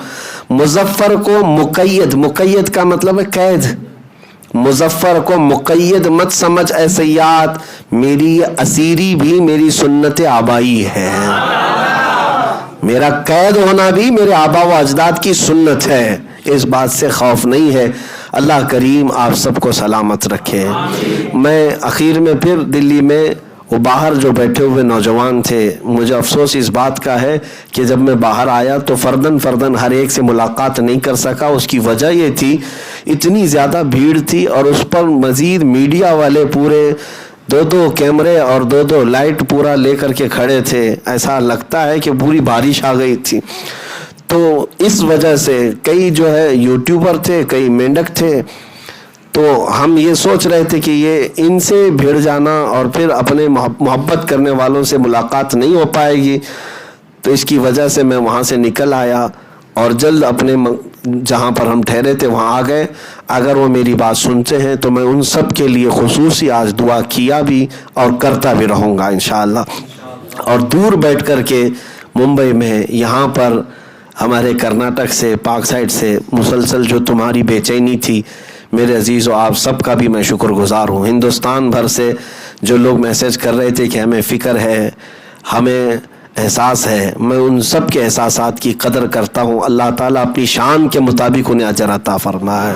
مظفر کو مقید کا مطلب ہے قید، مظفر کو مقید مت سمجھ اے سیاد، میری اسیری بھی میری سنت آبائی ہے، میرا قید ہونا بھی میرے آبا و اجداد کی سنت ہے، اس بات سے خوف نہیں ہے۔ اللہ کریم آپ سب کو سلامت رکھے۔ میں اخیر میں پھر دلی میں وہ باہر جو بیٹھے ہوئے نوجوان تھے، مجھے افسوس اس بات کا ہے کہ جب میں باہر آیا تو فردن ہر ایک سے ملاقات نہیں کر سکا۔ اس کی وجہ یہ تھی اتنی زیادہ بھیڑ تھی، اور اس پر مزید میڈیا والے پورے 2 کیمرے اور 2 لائٹ پورا لے کر کے کھڑے تھے، ایسا لگتا ہے کہ پوری بارش آ گئی تھی۔ تو اس وجہ سے کئی جو ہے یوٹیوبر تھے، کئی مینڈک تھے، تو ہم یہ سوچ رہے تھے کہ یہ ان سے بھیڑ جانا اور پھر اپنے محبت کرنے والوں سے ملاقات نہیں ہو پائے گی، تو اس کی وجہ سے میں وہاں سے نکل آیا اور جلد اپنے جہاں پر ہم ٹھہرے تھے وہاں آ گئے. اگر وہ میری بات سنتے ہیں تو میں ان سب کے لیے خصوصی آج دعا کیا بھی اور کرتا بھی رہوں گا انشاءاللہ. اور دور بیٹھ کر کے ممبئی میں یہاں پر ہمارے کرناٹک سے پاک سائڈ سے مسلسل جو تمہاری بے چینی تھی میرے عزیزو، آپ سب کا بھی میں شکر گزار ہوں. ہندوستان بھر سے جو لوگ میسیج کر رہے تھے کہ ہمیں فکر ہے، ہمیں احساس ہے، میں ان سب کے احساسات کی قدر کرتا ہوں. اللہ تعالیٰ اپنی شان کے مطابق انہیں اجر عطا فرمائے.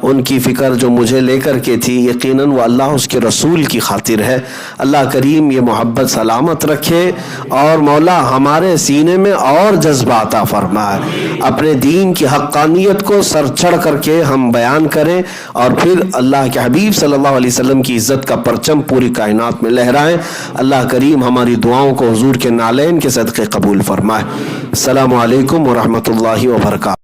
ان کی فکر جو مجھے لے کر کے تھی یقیناً وہ اللہ اس کے رسول کی خاطر ہے. اللہ کریم یہ محبت سلامت رکھے اور مولا ہمارے سینے میں اور جذبہ عطا فرمائے. اپنے دین کی حقانیت کو سر چڑھ کر کے ہم بیان کریں اور پھر اللہ کے حبیب صلی اللہ علیہ وسلم کی عزت کا پرچم پوری کائنات میں لہرائیں. اللہ کریم ہماری دعاؤں کو حضور کے نالین کے صدقے قبول فرمائے. السلام علیکم ورحمۃ اللہ وبرکاتہ.